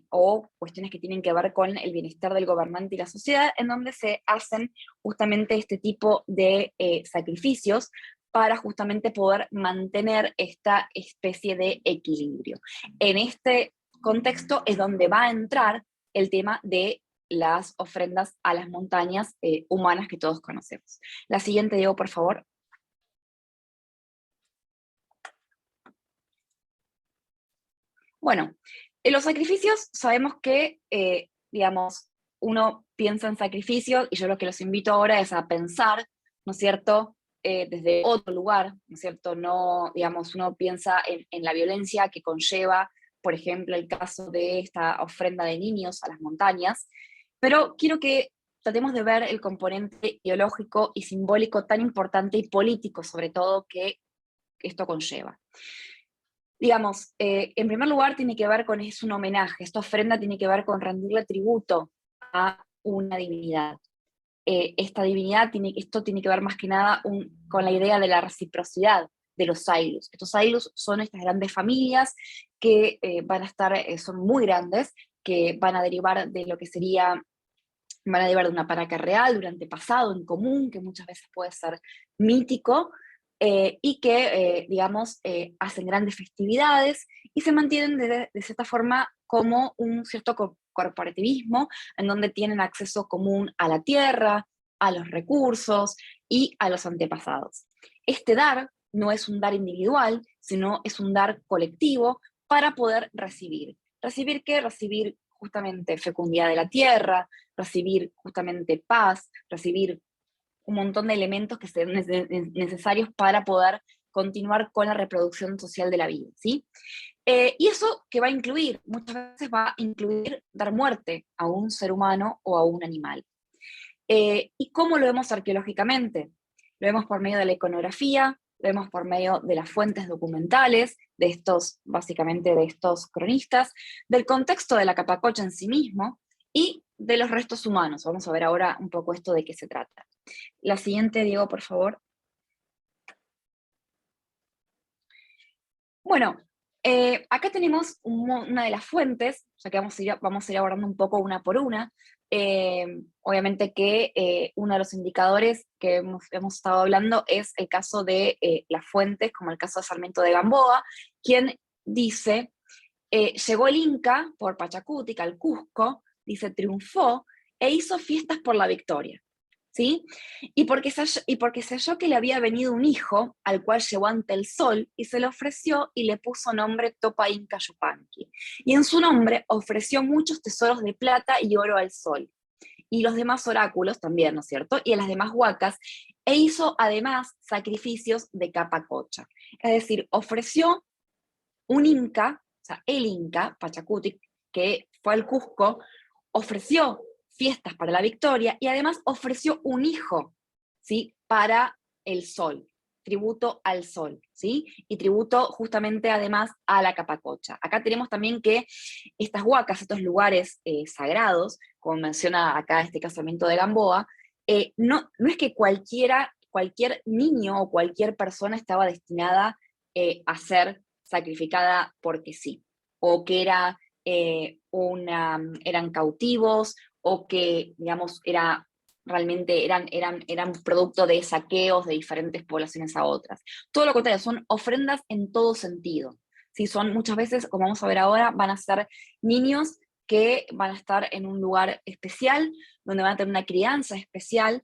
o cuestiones que tienen que ver con el bienestar del gobernante y la sociedad, en donde se hacen justamente este tipo de sacrificios para justamente poder mantener esta especie de equilibrio. En este contexto es donde va a entrar el tema de las ofrendas a las montañas humanas que todos conocemos. La siguiente, Diego, por favor. Bueno, en los sacrificios sabemos que, digamos, uno piensa en sacrificios, y yo lo que los invito ahora es a pensar, ¿no es cierto?, desde otro lugar, ¿no es cierto? No, digamos, uno piensa en la violencia que conlleva, por ejemplo, el caso de esta ofrenda de niños a las montañas, pero quiero que tratemos de ver el componente ideológico y simbólico tan importante y político, sobre todo, que esto conlleva. Digamos, en primer lugar tiene que ver es un homenaje, esta ofrenda tiene que ver con rendirle tributo a una divinidad. Esta divinidad, esto tiene que ver más que nada con la idea de la reciprocidad de los Ailus. Estos Ailus son estas grandes familias que van a estar, son muy grandes, que van a derivar de lo que sería, van a derivar de una paraca real, de un antepasado en común, que muchas veces puede ser mítico, y que, digamos, hacen grandes festividades y se mantienen de cierta forma como un cierto corporativismo, en donde tienen acceso común a la tierra, a los recursos y a los antepasados. Este dar no es un dar individual, sino es un dar colectivo para poder recibir. ¿Recibir qué? Recibir justamente fecundidad de la tierra, recibir justamente paz, recibir un montón de elementos que sean necesarios para poder continuar con la reproducción social de la vida, ¿sí? Y eso que va a incluir, muchas veces va a incluir dar muerte a un ser humano o a un animal. ¿Y cómo lo vemos arqueológicamente? Lo vemos por medio de la iconografía, vemos por medio de las fuentes documentales, de estos, básicamente de estos cronistas, del contexto de la Capacocha en sí mismo, y de los restos humanos. Vamos a ver ahora un poco esto de qué se trata. La siguiente, Diego, por favor. Bueno, acá tenemos una de las fuentes, ya que vamos a ir abordando un poco una por una. Obviamente que uno de los indicadores que hemos estado hablando es el caso de las fuentes, como el caso de Sarmiento de Gamboa, quien dice, llegó el Inca por Pachacutic al Cusco, dice, triunfó e hizo fiestas por la victoria. ¿Sí? Y porque se halló que le había venido un hijo, al cual llevó ante el sol, y se le ofreció y le puso nombre Topa Inca Yupanqui. Y en su nombre ofreció muchos tesoros de plata y oro al sol, y los demás oráculos también, ¿no es cierto? Y a las demás huacas, e hizo además sacrificios de Capacocha. Es decir, ofreció un Inca, o sea, el Inca, Pachacutic, que fue al Cusco, ofreció fiestas para la victoria y además ofreció un hijo, ¿sí? Para el sol, tributo al sol, ¿sí? Y tributo justamente además a la Capacocha. Acá tenemos también que estas huacas, estos lugares sagrados, como menciona acá este casamiento de Gamboa, no es que cualquier niño o cualquier persona estaba destinada a ser sacrificada porque sí, o que eran cautivos, o que, digamos, realmente eran producto de saqueos de diferentes poblaciones a otras. Todo lo contrario, son ofrendas en todo sentido. ¿Sí? Son muchas veces, como vamos a ver ahora, van a ser niños que van a estar en un lugar especial, donde van a tener una crianza especial,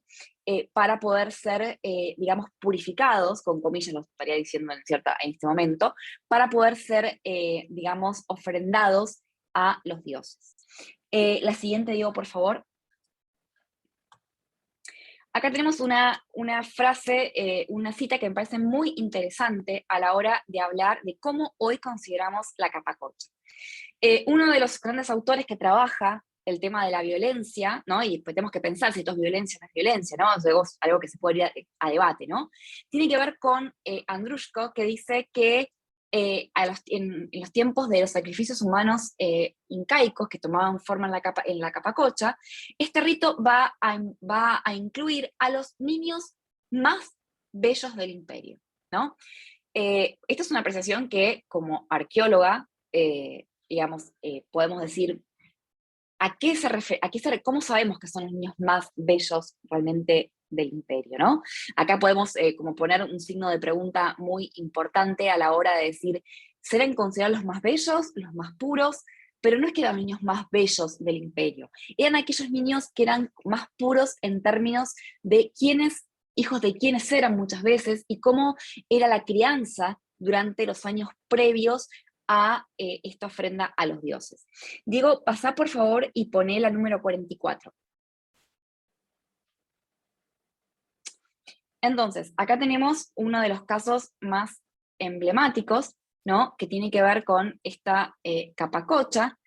para poder ser, digamos, purificados, con comillas lo estaría diciendo en este momento, para poder ser, digamos, ofrendados a los dioses. La siguiente, Diego, por favor. Acá tenemos una frase, una cita que me parece muy interesante a la hora de hablar de cómo hoy consideramos la Capacocha. Uno de los grandes autores que trabaja el tema de la violencia, ¿no? Y pues tenemos que pensar si esto es violencia o no es violencia, ¿no? Es algo que se podría a debate, ¿no? Tiene que ver con Andrushko, que dice que en los tiempos de los sacrificios humanos incaicos que tomaban forma en la Capacocha, este rito va a incluir a los niños más bellos del imperio, ¿no? Esta es una apreciación que, como arqueóloga, digamos, podemos decir, ¿cómo sabemos que son los niños más bellos realmente del imperio, ¿no? Acá podemos como poner un signo de pregunta muy importante a la hora de decir, ¿serán considerados los más bellos, los más puros? Pero no es que eran los niños más bellos del imperio, eran aquellos niños que eran más puros en términos de hijos de quiénes eran muchas veces, y cómo era la crianza durante los años previos a esta ofrenda a los dioses. Diego, pasá por favor y poné la número 44. Entonces, acá tenemos uno de los casos más emblemáticos, ¿no? Que tiene que ver con esta Capacocha,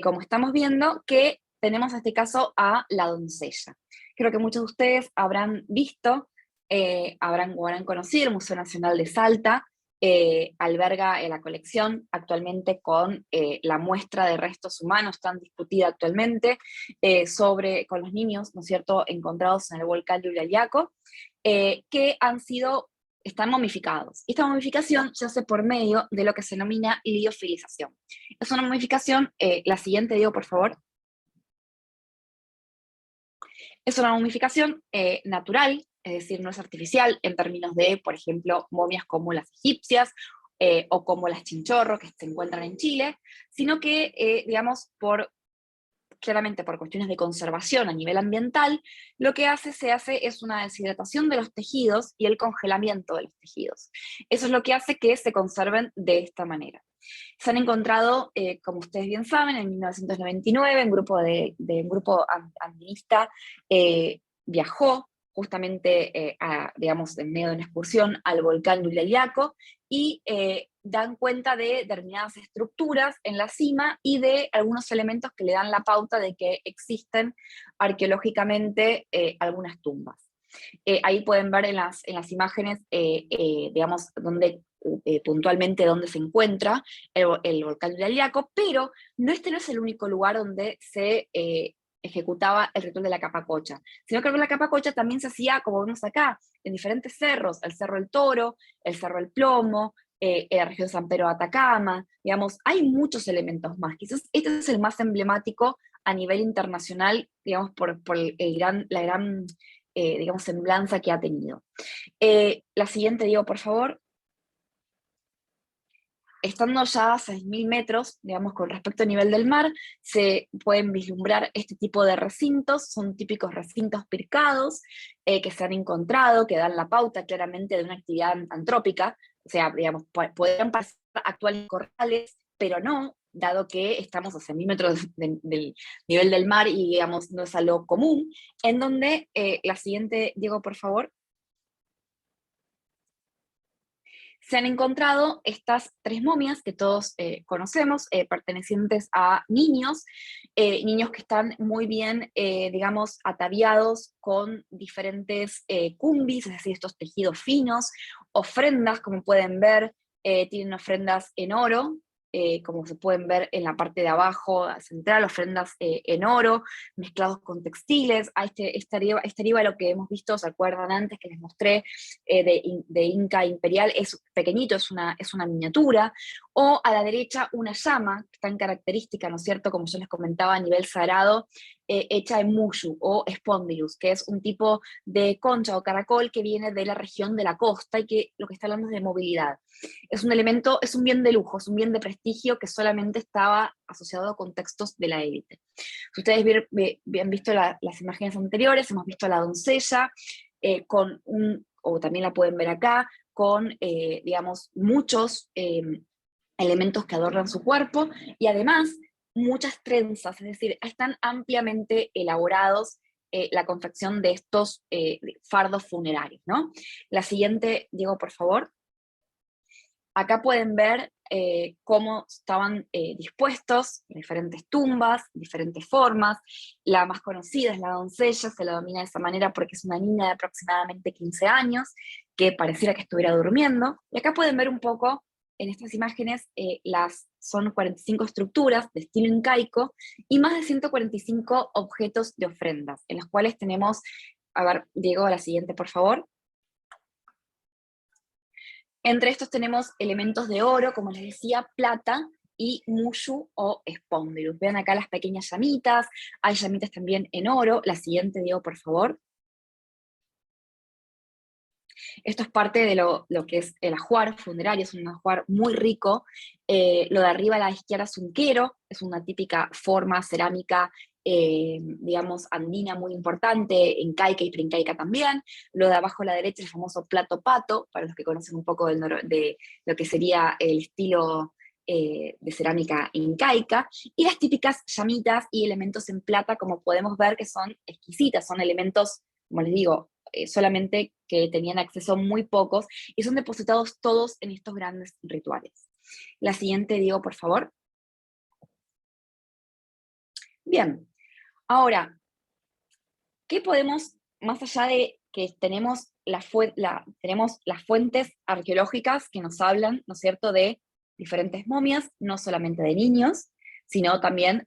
como estamos viendo, que tenemos en este caso a la doncella. Creo que muchos de ustedes habrán visto, habrán conocido el Museo Nacional de Salta, alberga la colección actualmente con la muestra de restos humanos tan discutida actualmente con los niños, ¿no es cierto?, encontrados en el volcán de Uriayaco, que están momificados. Esta momificación se hace por medio de lo que se denomina liofilización. Es una momificación, la siguiente, Diego, por favor. Es una momificación natural, es decir, no es artificial en términos de, por ejemplo, momias como las egipcias o como las chinchorro que se encuentran en Chile, sino que, digamos, claramente por cuestiones de conservación a nivel ambiental, lo que se hace es una deshidratación de los tejidos y el congelamiento de los tejidos. Eso es lo que hace que se conserven de esta manera. Se han encontrado, como ustedes bien saben, en 1999 un grupo andinista viajó justamente, digamos, en medio de una excursión al volcán Llullaillaco, y dan cuenta de determinadas estructuras en la cima y de algunos elementos que le dan la pauta de que existen arqueológicamente algunas tumbas. Ahí pueden ver en las imágenes, digamos, puntualmente dónde se encuentra el volcán Liliaco, pero este no es el único lugar donde se ejecutaba el ritual de la capacocha, sino que la capacocha también se hacía, como vemos acá, en diferentes cerros, el Cerro del Toro, el Cerro del Plomo, en la región de San Pedro de Atacama, digamos, hay muchos elementos más. Quizás este es el más emblemático a nivel internacional, digamos, por la gran digamos, semblanza que ha tenido. La siguiente, Diego, por favor. Estando ya a 6.000 metros, digamos, con respecto al nivel del mar, se pueden vislumbrar este tipo de recintos, son típicos recintos pircados que se han encontrado, que dan la pauta claramente de una actividad antrópica, o sea, digamos, podrían pasar actuales corrales, pero no, dado que estamos a 6.000 metros del nivel del mar y, digamos, no es algo común, en donde, la siguiente, Diego, por favor. Se han encontrado estas 3 momias que todos conocemos, pertenecientes a niños que están muy bien, digamos, ataviados con diferentes cumbis, es decir, estos tejidos finos, ofrendas, como pueden ver, tienen ofrendas en oro, como se pueden ver en la parte de abajo central, ofrendas en oro, mezclados con textiles. Arriba lo que hemos visto, ¿se acuerdan antes que les mostré de Inca Imperial? Es pequeñito, es una miniatura. O a la derecha una llama, tan característica, ¿no es cierto?, como yo les comentaba, a nivel sagrado, hecha en mushu o spondylus, que es un tipo de concha o caracol que viene de la región de la costa y que lo que está hablando es de movilidad. Es un elemento, es un bien de lujo, es un bien de prestigio que solamente estaba asociado a contextos de la élite. Si ustedes han visto las imágenes anteriores, hemos visto a la doncella o también la pueden ver acá, con, digamos, muchos elementos que adornan su cuerpo, y además muchas trenzas, es decir, están ampliamente elaborados la confección de estos fardos funerarios, ¿no? La siguiente, Diego, por favor. Acá pueden ver cómo estaban dispuestos diferentes tumbas, diferentes formas. La más conocida es la doncella, se la domina de esa manera porque es una niña de aproximadamente 15 años, que pareciera que estuviera durmiendo. Y acá pueden ver un poco, en estas imágenes, son 45 estructuras de estilo incaico y más de 145 objetos de ofrendas, en los cuales tenemos, a ver, Diego, a la siguiente, por favor. Entre estos tenemos elementos de oro, como les decía, plata y mushu o spondylus. Vean acá las pequeñas llamitas, hay llamitas también en oro. La siguiente, Diego, por favor. Esto es parte de lo que es el ajuar funerario, es un ajuar muy rico. Lo de arriba a la izquierda es un quero, es una típica forma cerámica, digamos, andina muy importante, incaica y preincaica también. Lo de abajo a la derecha es el famoso plato pato, para los que conocen un poco de lo que sería el estilo de cerámica incaica, y las típicas llamitas y elementos en plata, como podemos ver, que son exquisitas, son elementos, como les digo, solamente que tenían acceso muy pocos, y son depositados todos en estos grandes rituales. La siguiente, Diego, por favor. Bien, ahora, ¿qué podemos, más allá de que tenemos las fuentes arqueológicas que nos hablan, ¿no es cierto?, de diferentes momias, no solamente de niños, sino también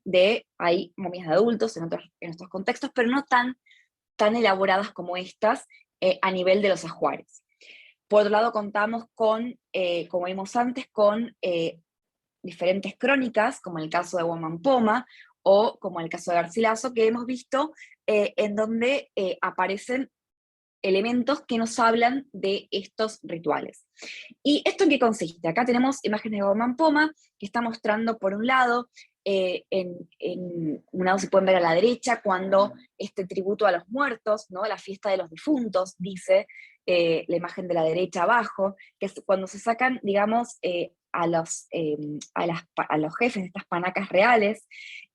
hay momias de adultos en estos contextos, pero no tan elaboradas como estas a nivel de los ajuares. Por otro lado, contamos con, como vimos antes, con diferentes crónicas, como el caso de Huamampoma, o como el caso de Garcilaso, que hemos visto en donde aparecen elementos que nos hablan de estos rituales. ¿Y esto en qué consiste? Acá tenemos imágenes de Huamampoma, que está mostrando por un lado, en un lado se pueden ver a la derecha, cuando este tributo a los muertos, ¿no?, la fiesta de los difuntos, dice la imagen de la derecha abajo, que es cuando se sacan, digamos, a los jefes de estas panacas reales,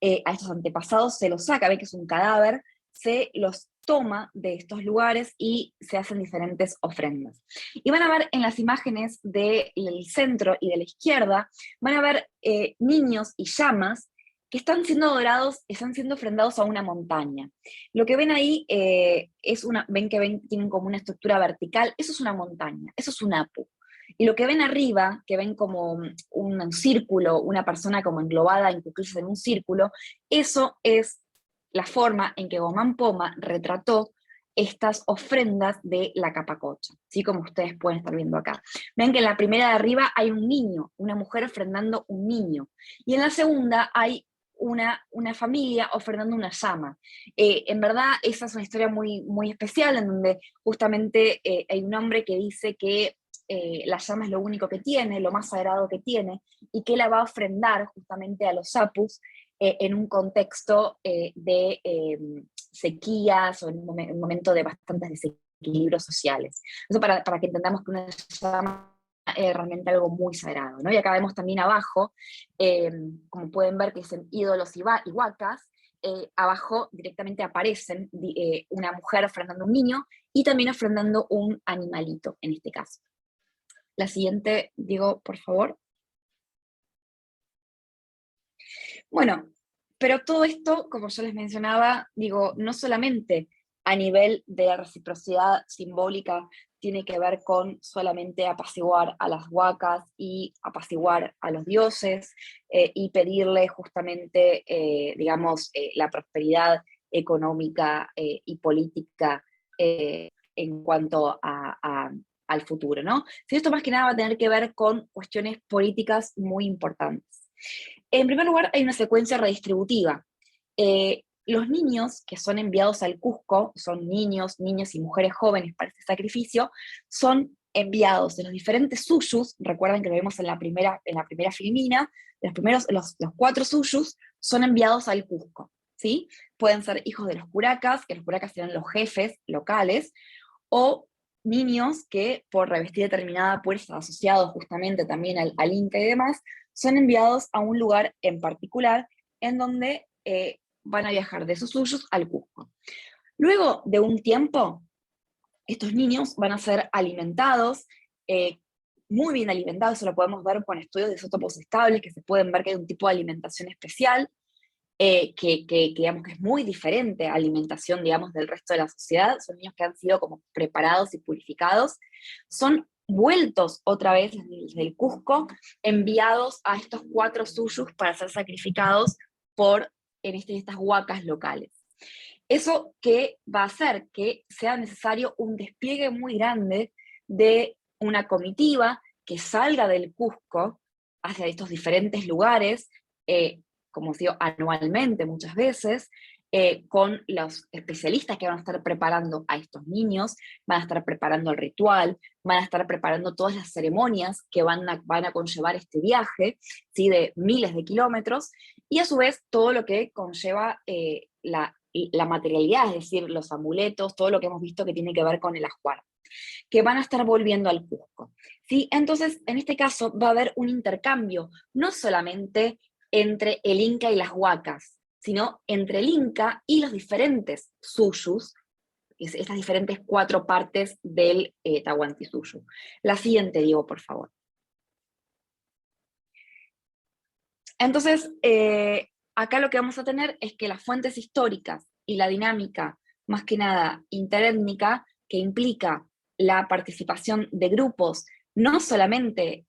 a estos antepasados se los saca, ve que es un cadáver, se los toma de estos lugares y se hacen diferentes ofrendas. Y van a ver en las imágenes del centro y de la izquierda, van a ver niños y llamas que están siendo adorados, están siendo ofrendados a una montaña. Lo que ven ahí tienen como una estructura vertical, eso es una montaña, eso es un Apu. Y lo que ven arriba, que ven como un círculo, una persona como englobada en cuclillas en un círculo, eso es la forma en que Gomán Poma retrató estas ofrendas de la capacocha, ¿sí? Como ustedes pueden estar viendo acá. Ven que en la primera de arriba hay un niño, una mujer ofrendando un niño, y en la segunda hay una familia ofrendando una llama. En verdad, esa es una historia muy, muy especial, en donde justamente hay un hombre que dice que la llama es lo único que tiene, lo más sagrado que tiene, y que la va a ofrendar justamente a los apus en un contexto de sequías o en un momento de bastantes desequilibrios sociales. Eso para que entendamos que una llama es realmente algo muy sagrado, ¿no? Y acá vemos también abajo, como pueden ver que dicen ídolos y huacas, abajo directamente aparecen una mujer ofrendando un niño y también ofrendando un animalito, en este caso. La siguiente, Diego, por favor. Bueno, pero todo esto, como yo les mencionaba, digo, no solamente a nivel de reciprocidad simbólica tiene que ver con solamente apaciguar a las huacas y apaciguar a los dioses y pedirle justamente, digamos, la prosperidad económica y política en cuanto al futuro, ¿no? Si esto más que nada va a tener que ver con cuestiones políticas muy importantes. En primer lugar, hay una secuencia redistributiva. Los niños que son enviados al Cusco, son niños, niñas y mujeres jóvenes para este sacrificio, son enviados de los diferentes suyus, recuerden que lo vimos en la primera filmina, los 4 suyus son enviados al Cusco, ¿sí? Pueden ser hijos de los curacas, que los curacas serán los jefes locales, o niños que por revestir determinada fuerza asociados justamente también al Inca y demás, son enviados a un lugar en particular en donde van a viajar de sus suyos al Cusco. Luego de un tiempo, estos niños van a ser alimentados, muy bien alimentados, eso lo podemos ver con estudios de isótopos estables, que se pueden ver que hay un tipo de alimentación especial, digamos que es muy diferente a alimentación, digamos, del resto de la sociedad. Son niños que han sido como preparados y purificados, son vueltos otra vez desde el Cusco, enviados a estos 4 suyus para ser sacrificados por estas huacas locales. Eso que va a hacer que sea necesario un despliegue muy grande de una comitiva que salga del Cusco hacia estos diferentes lugares, como os digo, anualmente muchas veces, con los especialistas que van a estar preparando a estos niños, van a estar preparando el ritual, van a estar preparando todas las ceremonias que van a conllevar este viaje, ¿sí? De miles de kilómetros, y a su vez todo lo que conlleva la materialidad, es decir, los amuletos, todo lo que hemos visto que tiene que ver con el ajuar, que van a estar volviendo al Cusco, ¿sí? Entonces, en este caso va a haber un intercambio, no solamente entre el Inca y las huacas, sino entre el Inca y los diferentes suyus, estas diferentes 4 partes del Tahuantinsuyo. La siguiente, Diego, por favor. Entonces, acá lo que vamos a tener es que las fuentes históricas y la dinámica, más que nada interétnica, que implica la participación de grupos, no solamente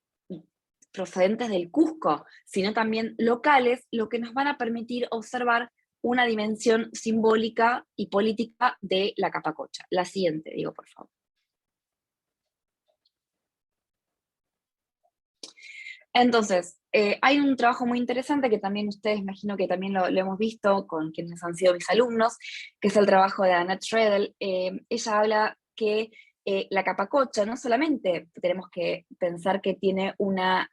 procedentes del Cusco, sino también locales, lo que nos van a permitir observar una dimensión simbólica y política de la capacocha. La siguiente, Diego, por favor. Entonces, hay un trabajo muy interesante que también ustedes, imagino que también lo hemos visto con quienes han sido mis alumnos, que es el trabajo de Annette Schredel. Ella habla que la capacocha no solamente tenemos que pensar que tiene una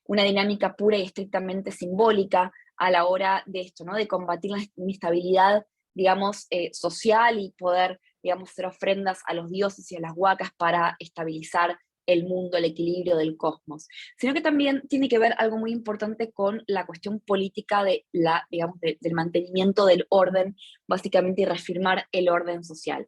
dinámica pura y estrictamente simbólica a la hora de esto, ¿no? De combatir la inestabilidad, digamos, social y poder, digamos, hacer ofrendas a los dioses y a las huacas para estabilizar el mundo, el equilibrio del cosmos, sino que también tiene que ver algo muy importante con la cuestión política de digamos, del mantenimiento del orden, básicamente, y reafirmar el orden social.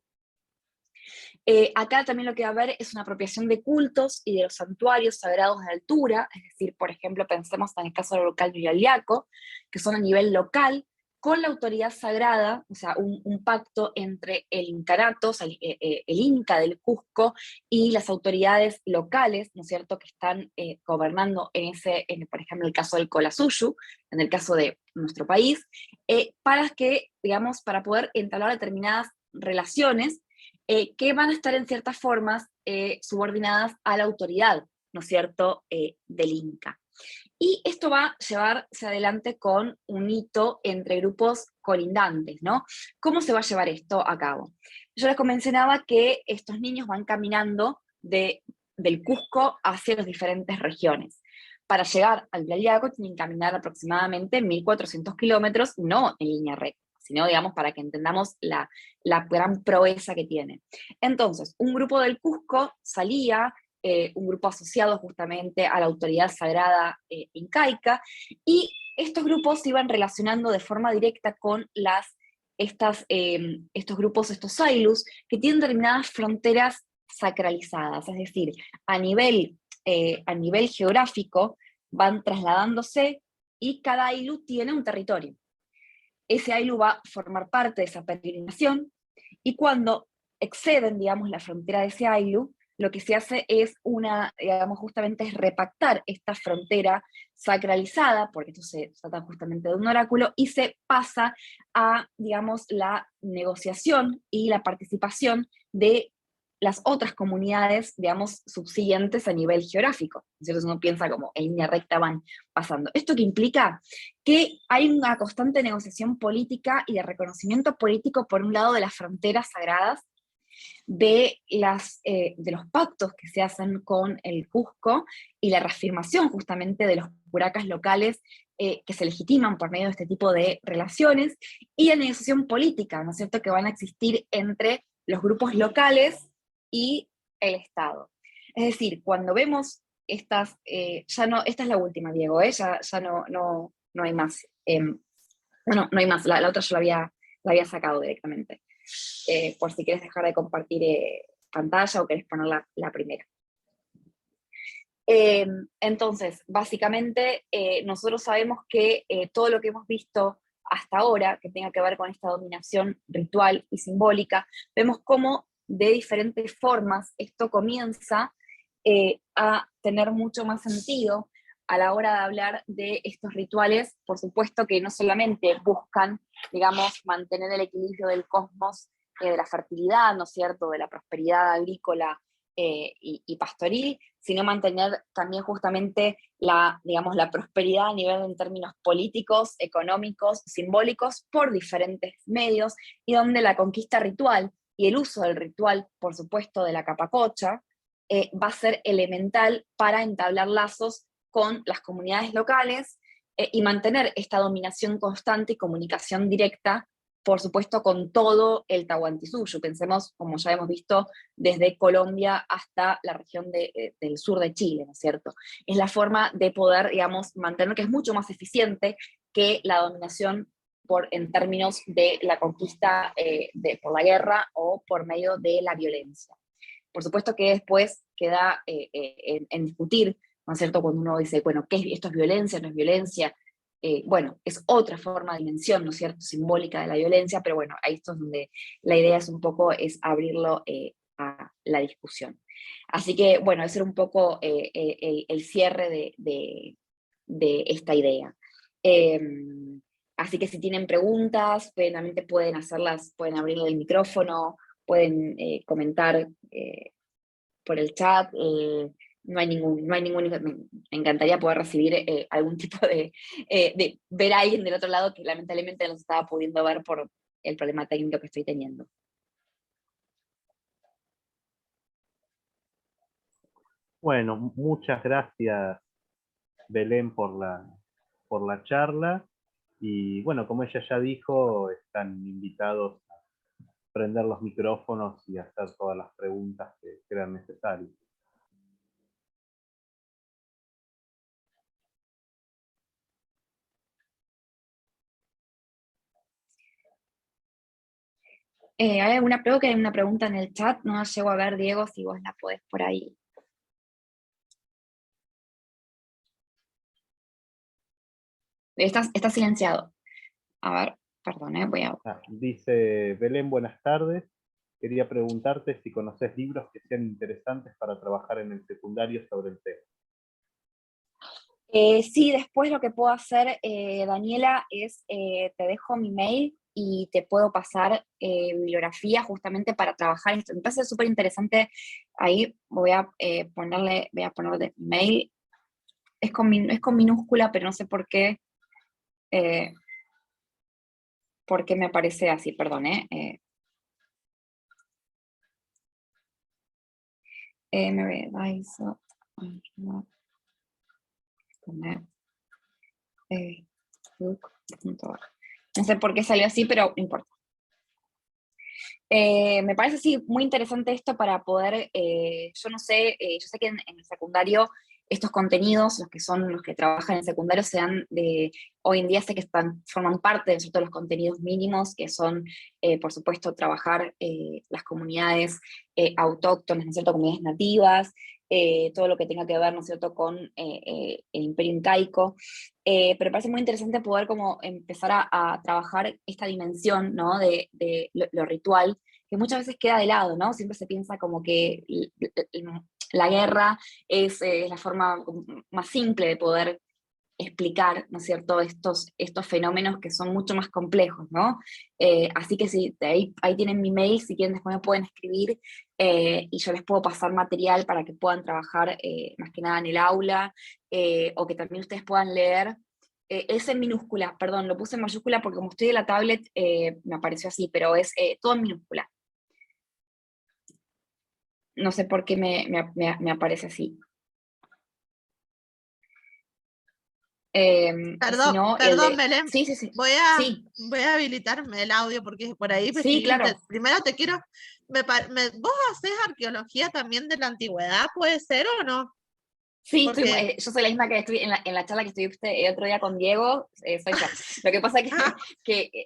Acá también lo que va a haber es una apropiación de cultos y de los santuarios sagrados de altura, es decir, por ejemplo, pensemos en el caso del local Yuyaliaco, que son a nivel local, con la autoridad sagrada, o sea, un pacto entre el incanato, o sea, el Inca del Cusco, y las autoridades locales, ¿no es cierto?, que están gobernando por ejemplo, el caso del Collasuyu, en el caso de nuestro país, para que, digamos, para poder entablar determinadas relaciones que van a estar en ciertas formas subordinadas a la autoridad, ¿no es cierto?, del Inca. Y esto va a llevarse adelante con un hito entre grupos colindantes, ¿no? ¿Cómo se va a llevar esto a cabo? Yo les mencionaba que estos niños van caminando del Cusco hacia las diferentes regiones. Para llegar al Plaliaco tienen que caminar aproximadamente 1.400 kilómetros, no en línea recta, sino, digamos, para que entendamos la gran proeza que tiene. Entonces, un grupo del Cusco salía, un grupo asociado justamente a la autoridad sagrada incaica, y estos grupos se iban relacionando de forma directa con estos grupos, estos Ailus, que tienen determinadas fronteras sacralizadas, es decir, a nivel geográfico van trasladándose y cada Ailu tiene un territorio. Ese Ailu va a formar parte de esa peregrinación, y cuando exceden, digamos, la frontera de ese Ailu, lo que se hace es digamos, justamente es repactar esta frontera sacralizada, porque esto se trata justamente de un oráculo, y se pasa a, digamos, la negociación y la participación de las otras comunidades, digamos, subsiguientes a nivel geográfico. Entonces uno piensa como en línea recta van pasando. ¿Esto qué implica? Que hay una constante negociación política y de reconocimiento político, por un lado, de las fronteras sagradas, de los pactos que se hacen con el Cusco y la reafirmación justamente de los curacas locales que se legitiman por medio de este tipo de relaciones, y la negociación política, ¿no es cierto?, que van a existir entre los grupos locales y el Estado. Es decir, cuando vemos esta es la última, Diego, ya no hay más. Bueno, no hay más, la otra yo la había sacado directamente. Por si quieres dejar de compartir pantalla o querés poner la primera. Entonces, básicamente, nosotros sabemos que todo lo que hemos visto hasta ahora, que tenga que ver con esta dominación ritual y simbólica, vemos cómo de diferentes formas esto comienza a tener mucho más sentido a la hora de hablar de estos rituales, por supuesto que no solamente buscan, digamos, mantener el equilibrio del cosmos, de la fertilidad, ¿no es cierto?, de la prosperidad agrícola y pastoril, sino mantener también justamente digamos, la prosperidad a nivel en términos políticos, económicos, simbólicos, por diferentes medios, y donde la conquista ritual y el uso del ritual, por supuesto, de la capacocha, va a ser elemental para entablar lazos con las comunidades locales y mantener esta dominación constante y comunicación directa, por supuesto, con todo el Tahuantinsuyo. Pensemos, como ya hemos visto, desde Colombia hasta la región del sur de Chile, ¿no es cierto? Es la forma de poder, digamos, mantener, que es mucho más eficiente que la dominación en términos de la conquista por la guerra o por medio de la violencia. Por supuesto que después queda en discutir, ¿no es cierto?, cuando uno dice, bueno, ¿esto es violencia, no es violencia? Bueno, es otra forma de dimensión, ¿no es cierto?, simbólica de la violencia, pero bueno, ahí esto es donde la idea es un poco abrirlo a la discusión. Así que, bueno, ese era un poco el cierre de esta idea. Así que si tienen preguntas, plenamente pueden hacerlas, pueden abrirle el micrófono, pueden comentar por el chat. No hay ningún, me encantaría poder recibir algún tipo de ver a alguien del otro lado que lamentablemente no se estaba pudiendo ver por el problema técnico que estoy teniendo. Bueno, muchas gracias, Belén, por la charla. Y bueno, como ella ya dijo, están invitados a prender los micrófonos y hacer todas las preguntas que crean necesarias. Creo que hay una pregunta en el chat, no la llego a ver, Diego, si vos la podés por ahí. Está silenciado. A ver, perdón, voy a... Dice Belén, buenas tardes. Quería preguntarte si conoces libros que sean interesantes para trabajar en el secundario sobre el tema. Sí, después lo que puedo hacer, Daniela, es te dejo mi mail y te puedo pasar bibliografía justamente para trabajar en esto. Me parece súper interesante. Ahí voy a ponerle mail. Es con minúscula, pero no sé eh, por qué me aparece así, perdón, me voy a poner book.org. No sé por qué salió así, pero no importa. Me parece sí muy interesante esto para poder, yo no sé, yo sé que en el secundario estos contenidos, los que trabajan en el secundario, hoy en día sé que forman parte de todos los contenidos mínimos, que son, por supuesto, trabajar las comunidades autóctonas, ¿no es cierto?, comunidades nativas, todo lo que tenga que ver, ¿no es cierto?, con el imperio incaico, pero me parece muy interesante poder como empezar a trabajar esta dimensión, ¿no?, de lo ritual, que muchas veces queda de lado, ¿no? Siempre se piensa como que la guerra es la forma más simple de poder explicar, ¿no es cierto?, estos fenómenos que son mucho más complejos, ¿no? Así que sí, ahí tienen mi mail, si quieren después me pueden escribir y yo les puedo pasar material para que puedan trabajar más que nada en el aula o que también ustedes puedan leer. Es en minúscula, perdón, lo puse en mayúscula porque como estoy de la tablet me apareció así, pero es todo en minúscula. No sé por qué me aparece así. Si Perdón, no, perdón, Belén. Sí, sí, sí. Voy Sí, a habilitarme el audio porque por ahí me sí, claro. primero te quiero. ¿Vos hacés arqueología también de la antigüedad? ¿Puede ser o no? Sí, Porque. yo soy la misma que estoy en la charla que estuviste el otro día con Diego, soy yo. Lo que pasa es que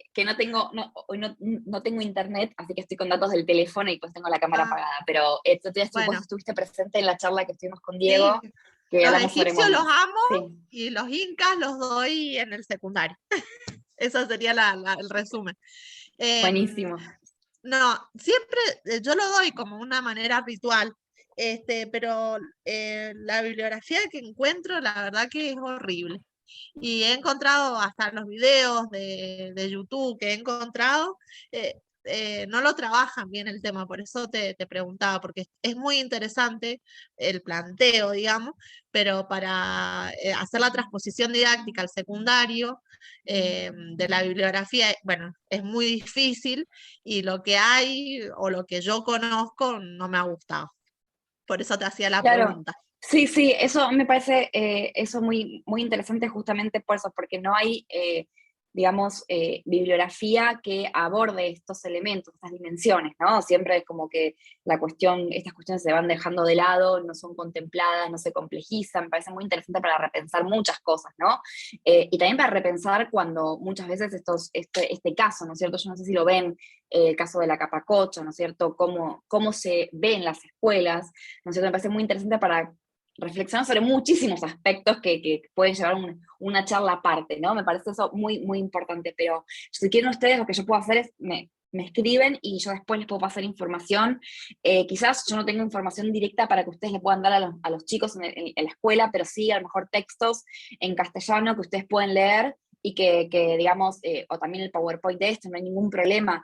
hoy no tengo internet, así que estoy con datos del teléfono y pues tengo la cámara Ah, apagada. Pero vos bueno, estuviste presente en la charla que estuvimos con sí. Diego, que Los hablamos sobre egipcios los momias. amo Sí, y los incas los doy en el secundario. Eso sería el resumen. Em, buenísimo. No, siempre yo lo doy como una manera ritual, pero la bibliografía que encuentro, la verdad que es horrible. Y he encontrado hasta los videos de YouTube que he encontrado, no lo trabajan bien el tema, por eso te preguntaba, porque es muy interesante el planteo, digamos, pero para hacer la transposición didáctica al secundario de la bibliografía, bueno, es muy difícil y lo que hay o lo que yo conozco no me ha gustado. Por eso te hacía la Claro, pregunta. sí, sí, eso me parece eso muy, muy interesante justamente por eso, porque no hay, digamos, bibliografía que aborde estos elementos, estas dimensiones, ¿no? Siempre es como que estas cuestiones se van dejando de lado, no son contempladas, no se complejizan, me parece muy interesante para repensar muchas cosas, ¿no? Y también para repensar cuando muchas veces este caso, ¿no es cierto? Yo no sé si lo ven, el caso de la capacocha, ¿no es cierto? Cómo se ve en las escuelas, ¿no es cierto? Me parece muy interesante para reflexionar sobre muchísimos aspectos que pueden llevar una charla aparte, ¿no? Me parece eso muy, muy importante, pero si quieren ustedes, lo que yo puedo hacer es, me escriben y yo después les puedo pasar información. Quizás yo no tengo información directa para que ustedes le puedan dar a los chicos en la escuela, pero sí a lo mejor textos en castellano que ustedes pueden leer y que digamos, o también el PowerPoint de esto, no hay ningún problema,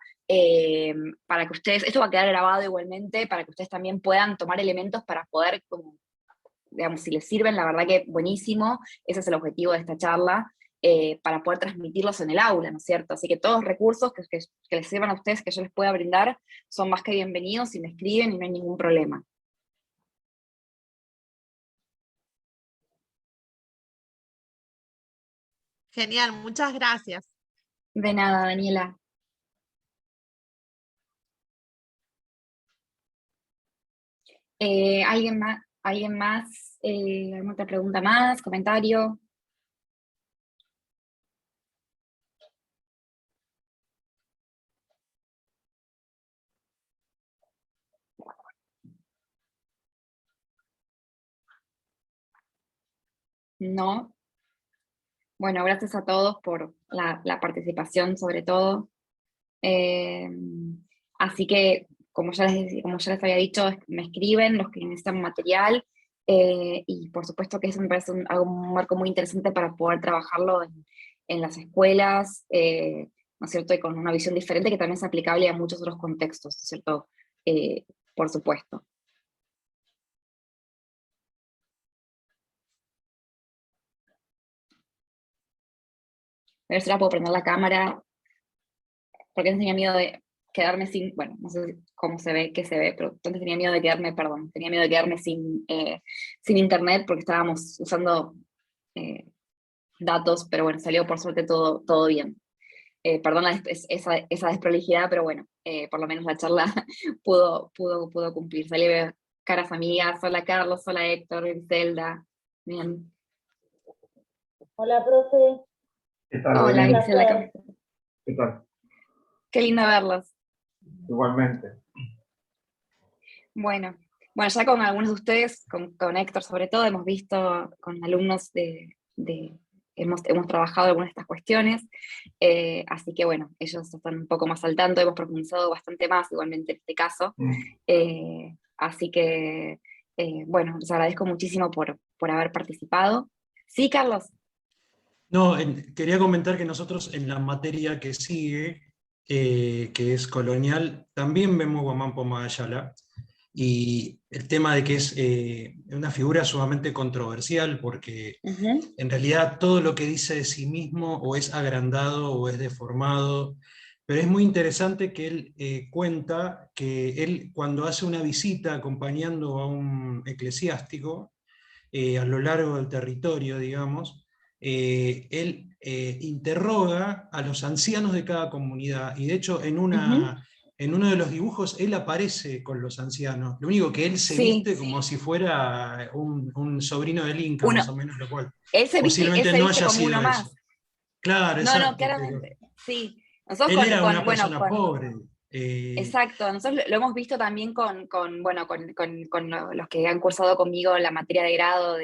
para que ustedes, esto va a quedar grabado igualmente, para que ustedes también puedan tomar elementos para poder, como, digamos, si les sirven, la verdad que buenísimo, ese es el objetivo de esta charla, para poder transmitirlos en el aula, ¿no es cierto? Así que todos los recursos que les sirvan a ustedes, que yo les pueda brindar, son más que bienvenidos y me escriben y no hay ningún problema. Genial, muchas gracias. De nada, Daniela. ¿Alguien más? ¿Alguien más? ¿Alguna otra pregunta más? ¿Comentario? No. Bueno, gracias a todos por la participación sobre todo. Eh, Así que, como ya les había dicho, me escriben los que necesitan material, y por supuesto que eso me parece un marco muy interesante para poder trabajarlo en las escuelas, ¿no es cierto? Y con una visión diferente que también es aplicable a muchos otros contextos, ¿no es cierto? Por supuesto. A ver si ahora puedo prender la cámara, porque antes tenía miedo de quedarme sin, bueno, no sé cómo se ve, qué se ve, pero antes tenía miedo de quedarme, perdón, tenía miedo de quedarme sin internet porque estábamos usando datos, pero bueno, salió por suerte todo bien. Perdón esa desprolijidad, pero bueno, por lo menos la charla pudo cumplir. Salí a ver caras amigas, hola Carlos, hola Héctor, Griselda. Bien. Hola, profe. ¿Qué tal, Hola Belén? Griselda, ¿cómo estás? ¿Qué tal? Qué lindo verlos. Igualmente. Bueno, ya con algunos de ustedes, con Héctor sobre todo, hemos visto con alumnos hemos trabajado algunas de estas cuestiones, así que bueno, ellos están un poco más al tanto, hemos profundizado bastante más igualmente en este caso, así que bueno, les agradezco muchísimo por haber participado. Sí, Carlos. No, quería comentar que nosotros en la materia que sigue, que es colonial, también vemos Guamán Pomayala, y el tema de que es una figura sumamente controversial, porque en realidad todo lo que dice de sí mismo o es agrandado o es deformado, pero es muy interesante que él cuenta que él cuando hace una visita acompañando a un eclesiástico a lo largo del territorio, digamos, él interroga a los ancianos de cada comunidad, y de hecho en uno de los dibujos él aparece con los ancianos, lo único que él se Sí, viste como si fuera un sobrino del Inca, uno, más o menos, lo cual él se posiblemente viste no haya como uno sido más. eso. Claro, No, exacto, pero claramente, sí. Nosotros él era una bueno, persona pobre. exacto, nosotros lo hemos visto también bueno, con los que han cursado conmigo la materia de grado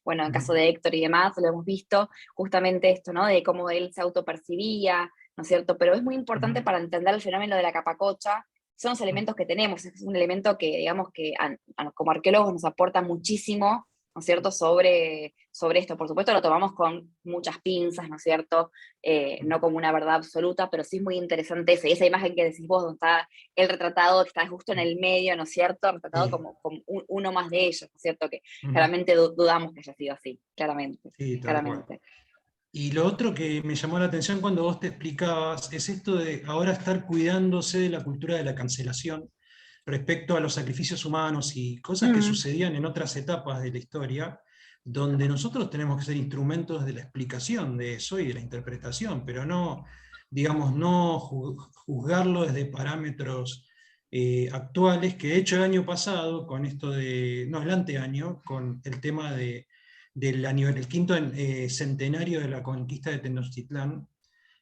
bueno, en caso de Héctor y demás, lo hemos visto justamente esto, ¿no? De cómo él se autopercibía, ¿no es cierto? Pero es muy importante para entender el fenómeno de la capacocha, son los elementos que tenemos, es un elemento que, digamos, que como arqueólogos nos aporta muchísimo, ¿no es cierto?, sobre esto. Por supuesto lo tomamos con muchas pinzas, ¿no es cierto?, no como una verdad absoluta, pero sí es muy interesante eso, y esa imagen que decís vos, donde está el retratado, que está justo en el medio, ¿no es cierto?, retratado Sí. como uno más de ellos, ¿no es cierto?, que Ujú. claramente dudamos que haya sido así, claramente. Sí, tal claramente. cual. Y lo otro que me llamó la atención cuando vos te explicabas es esto de ahora estar cuidándose de la cultura de la cancelación respecto a los sacrificios humanos y cosas que sucedían en otras etapas de la historia, donde nosotros tenemos que ser instrumentos de la explicación de eso y de la interpretación, pero no, digamos, no juzgarlo desde parámetros actuales, que de hecho el año pasado, con esto no, el anteaño, con el tema del quinto centenario de la conquista de Tenochtitlán,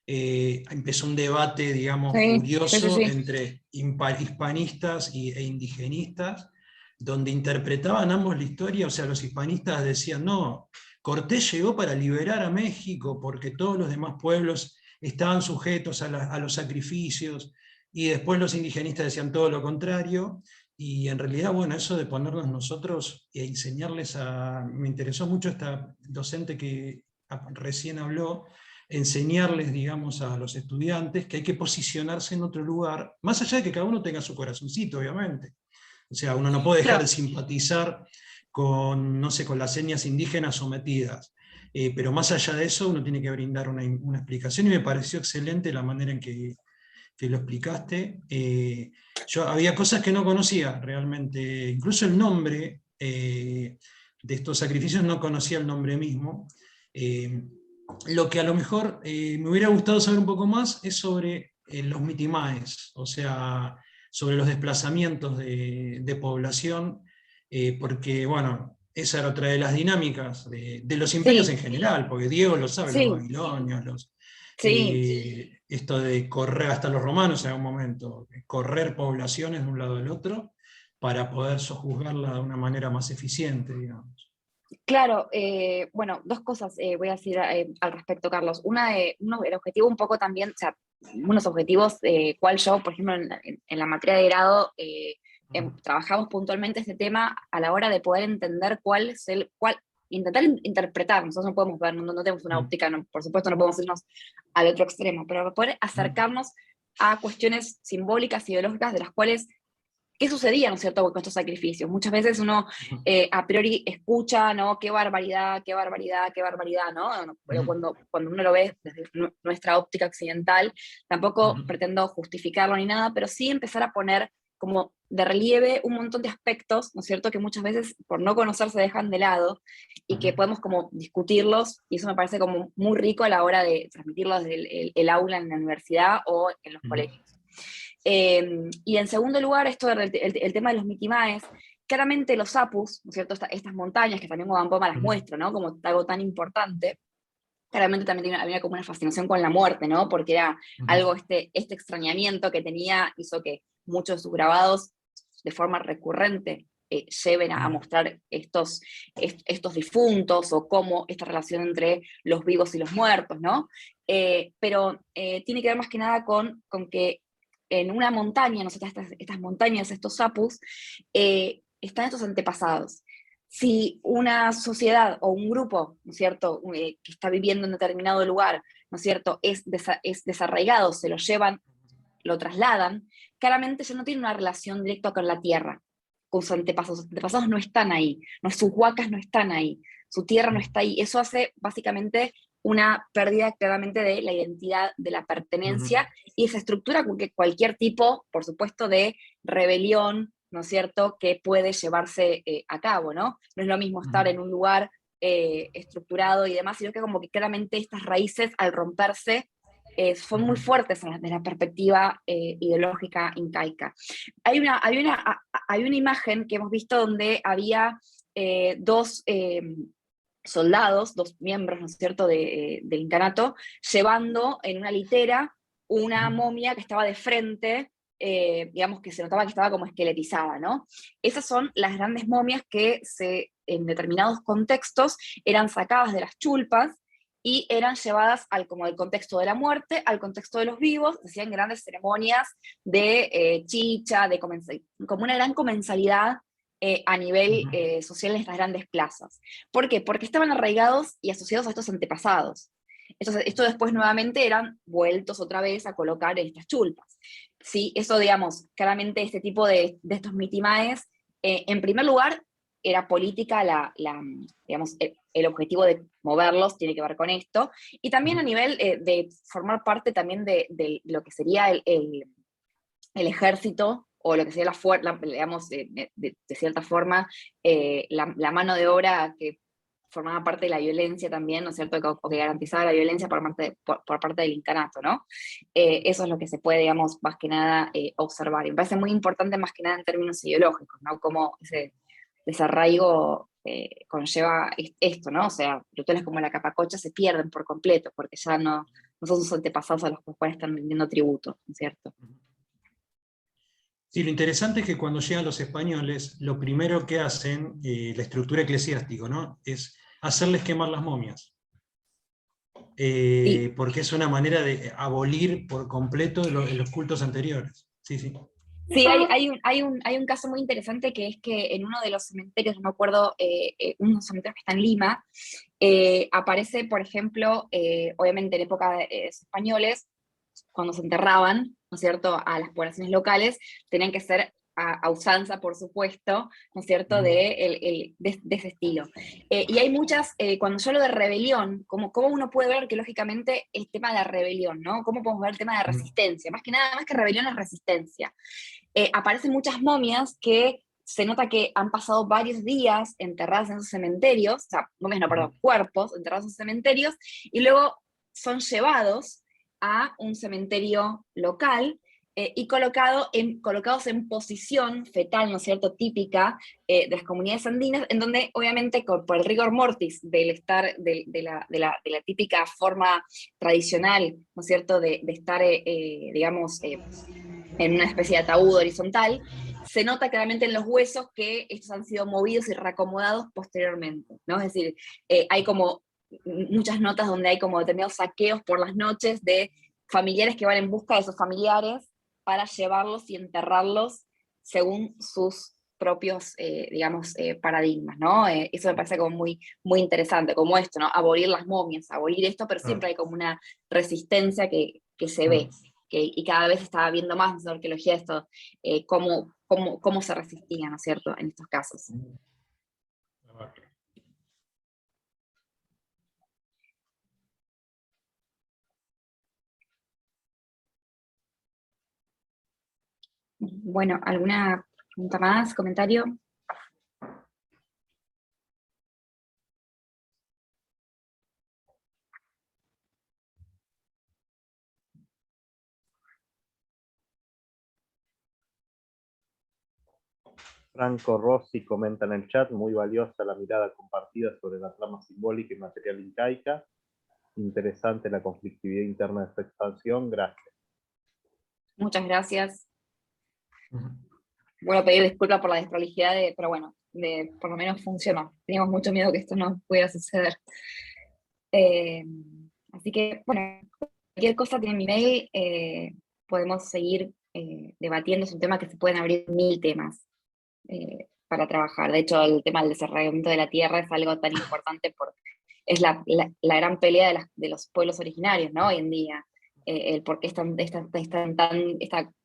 empezó un debate, digamos, Sí, furioso sí. entre hispanistas e indigenistas, donde interpretaban ambos la historia. O sea, los hispanistas decían, no, Cortés llegó para liberar a México porque todos los demás pueblos estaban sujetos a los sacrificios, y después los indigenistas decían todo lo contrario. Y en realidad, bueno, eso de ponernos nosotros e enseñarles me interesó mucho esta docente que recién habló, enseñarles, digamos, a los estudiantes que hay que posicionarse en otro lugar, más allá de que cada uno tenga su corazoncito, obviamente. O sea, uno no puede dejar de simpatizar con, no sé, con las etnias indígenas sometidas. Pero más allá de eso, uno tiene que brindar una explicación, y me pareció excelente la manera en que lo explicaste. Yo había cosas que no conocía realmente, incluso el nombre de estos sacrificios, no conocía el nombre mismo. Lo que a lo mejor me hubiera gustado saber un poco más es sobre los mitimaes, o sea, sobre los desplazamientos de población, porque, bueno, esa era otra de las dinámicas de los imperios en general, porque Diego lo sabe, los babilonios, esto de correr, hasta los romanos en algún momento, correr poblaciones de un lado al otro para poder sojuzgarla de una manera más eficiente, digamos. Claro, bueno, dos cosas voy a decir al respecto, Carlos. El objetivo un poco también, o sea, unos objetivos, cual yo, por ejemplo, en la materia de grado, trabajamos puntualmente este tema a la hora de poder entender intentar interpretar. Nosotros no podemos ver, no tenemos una óptica, por supuesto no podemos irnos al otro extremo, pero poder acercarnos a cuestiones simbólicas, ideológicas, de las cuales qué sucedía, ¿no es cierto?, con estos sacrificios. Muchas veces uno a priori escucha, ¿no?, qué barbaridad, qué barbaridad, qué barbaridad, ¿no? Pero cuando uno lo ve desde nuestra óptica occidental, tampoco pretendo justificarlo ni nada, pero sí empezar a poner como de relieve un montón de aspectos, ¿no es cierto?, que muchas veces por no conocer se dejan de lado y que podemos como discutirlos, y eso me parece como muy rico a la hora de transmitirlos desde el aula en la universidad o en los colegios. Y en segundo lugar, esto el tema de los mitimaes, claramente los apus, ¿no es cierto?, estas montañas que también Obampoma las muestra, ¿no?, como algo tan importante, claramente también había como una fascinación con la muerte, ¿no?, porque era algo, este extrañamiento que tenía, hizo que muchos de sus grabados de forma recurrente lleven a mostrar estos difuntos, o cómo esta relación entre los vivos y los muertos, ¿no? Pero tiene que ver más que nada con que en una montaña, ¿no? Estas montañas, estos apus, están estos antepasados. Si una sociedad o un grupo, ¿no es cierto?, que está viviendo en determinado lugar, ¿no es cierto?, es desarraigado, se lo llevan, lo trasladan, claramente ya no tiene una relación directa con la tierra, con sus antepasados. Sus antepasados no están ahí, sus huacas no están ahí, su tierra no está ahí. Eso hace básicamente una pérdida claramente de la identidad, de la pertenencia, y se estructura con cualquier tipo, por supuesto, de rebelión, ¿no es cierto?, que puede llevarse a cabo, ¿no? No es lo mismo estar en un lugar estructurado y demás, sino que como que claramente estas raíces, al romperse, son muy fuertes desde la perspectiva ideológica incaica. Hay una imagen que hemos visto donde había dos soldados, dos miembros, ¿no es cierto?, del incanato, llevando en una litera una momia que estaba de frente, digamos que se notaba que estaba como esqueletizada, ¿no? Esas son las grandes momias que en determinados contextos eran sacadas de las chulpas y eran llevadas como del contexto de la muerte al contexto de los vivos. Se hacían grandes ceremonias de chicha, como una gran comensalidad a nivel social en estas grandes plazas. ¿Por qué? Porque estaban arraigados y asociados a estos antepasados. Esto después nuevamente eran vueltos otra vez a colocar en estas chulpas. Sí, eso, digamos, claramente este tipo de estos mitimaes, en primer lugar, era política, digamos, el objetivo de moverlos tiene que ver con esto, y también a nivel de formar parte también de lo que sería el ejército, o lo que sería digamos, de cierta forma, la mano de obra que formaba parte de la violencia también, ¿no es cierto?, o que garantizaba la violencia por parte del incanato, ¿no? Eso es lo que se puede, digamos, más que nada observar. Y me parece muy importante más que nada en términos ideológicos, ¿no?, cómo ese desarraigo conlleva esto, ¿no? O sea, rituales como la capacocha se pierden por completo, porque ya no son sus antepasados a los cuales están rindiendo tributo, ¿no es cierto? Sí, lo interesante es que cuando llegan los españoles, lo primero que hacen, la estructura eclesiástica, ¿no?, es hacerles quemar las momias. Sí. Porque es una manera de abolir por completo los cultos anteriores. Sí, sí. Sí, hay un caso muy interesante, que es que en uno de los cementerios, no me acuerdo, unos cementerios que está en Lima, aparece, por ejemplo, obviamente en época de españoles, cuando se enterraban, ¿no es cierto?, a las poblaciones locales, tenían que ser a usanza, por supuesto, ¿no es cierto?, de ese estilo. Y hay muchas, cuando yo hablo de rebelión, ¿cómo uno puede ver arqueológicamente el tema de la rebelión, ¿no? ¿Cómo podemos ver el tema de resistencia? Más que nada, más que rebelión, es resistencia. Aparecen muchas momias que se nota que han pasado varios días enterradas en esos cementerios, o sea, momias no, perdón, cuerpos enterrados en esos cementerios, y luego son llevados a un cementerio local y colocados en posición fetal, ¿no es cierto?, típica de las comunidades andinas, en donde obviamente por el rigor mortis del estar, de la típica forma tradicional, ¿no es cierto?, de estar, digamos, en una especie de ataúd horizontal, se nota claramente en los huesos que estos han sido movidos y reacomodados posteriormente, ¿no? Es decir, hay como muchas notas donde hay como determinados saqueos por las noches de familiares que van en busca de sus familiares para llevarlos y enterrarlos según sus propios, digamos, paradigmas, ¿no? Eso me parece como muy, muy interesante, como esto, ¿no? Abolir las momias, abolir esto, pero siempre hay como una resistencia que se ve, y cada vez está viendo más en la arqueología esto, cómo se resistía, ¿no es cierto?, en estos casos. Bueno, ¿alguna pregunta más, comentario? Franco Rossi comenta en el chat, muy valiosa la mirada compartida sobre la trama simbólica y material incaica. Interesante la conflictividad interna de esta expansión. Gracias. Muchas gracias. Bueno, pedir disculpas por la desprolijidad, pero bueno, por lo menos funcionó. Teníamos mucho miedo que esto no pudiera suceder. Así que, bueno, cualquier cosa tiene mi mail, podemos seguir debatiendo. Es un tema que se pueden abrir 1000 temas para trabajar. De hecho, el tema del desarrollamiento de la tierra es algo tan importante porque es la gran pelea de los pueblos originarios, ¿no? Hoy en día. El por qué esta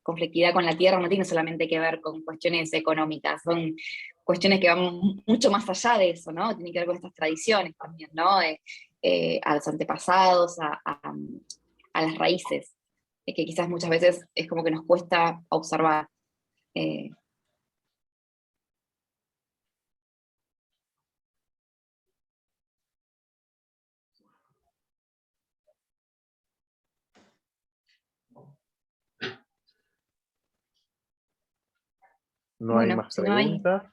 conflictividad con la tierra no tiene solamente que ver con cuestiones económicas, son cuestiones que van mucho más allá de eso, ¿no? Tiene que ver con estas tradiciones también, ¿no? A los antepasados, a las raíces, que quizás muchas veces es como que nos cuesta observar. No hay Bueno, más si no hay... preguntas.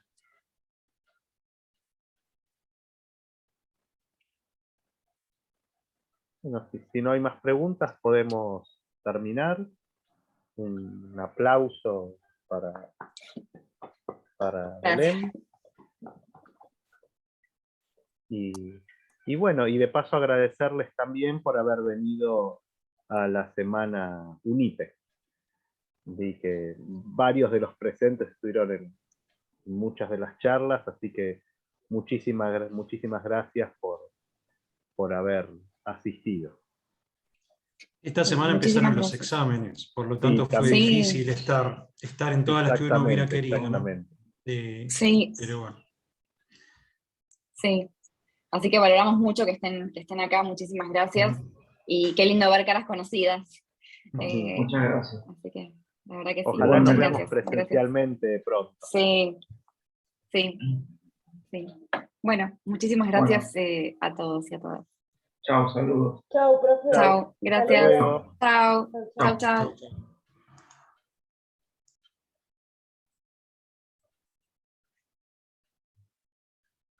Bueno, si no hay más preguntas, podemos terminar. Un aplauso para Belén. Y bueno, y de paso agradecerles también por haber venido a la semana UNIPE. Vi que varios de los presentes estuvieron en muchas de las charlas, así que muchísimas gracias por haber asistido. Esta semana Muchísimas empezaron los gracias. exámenes, por lo tanto fue también. difícil estar en todas las que uno hubiera querido, ¿no? Exactamente. Sí. Pero bueno. Sí. Así que valoramos mucho que estén acá, muchísimas gracias. Y qué lindo ver caras conocidas. Muchas gracias. Así que, la verdad que sí. Ojalá nos Muchas veamos gracias. presencialmente pronto. Sí. Bueno, muchísimas gracias a todos y a todas. Chao, saludos. Chao, profe. Chao, gracias. Hasta luego. Chao. Chao. Chao.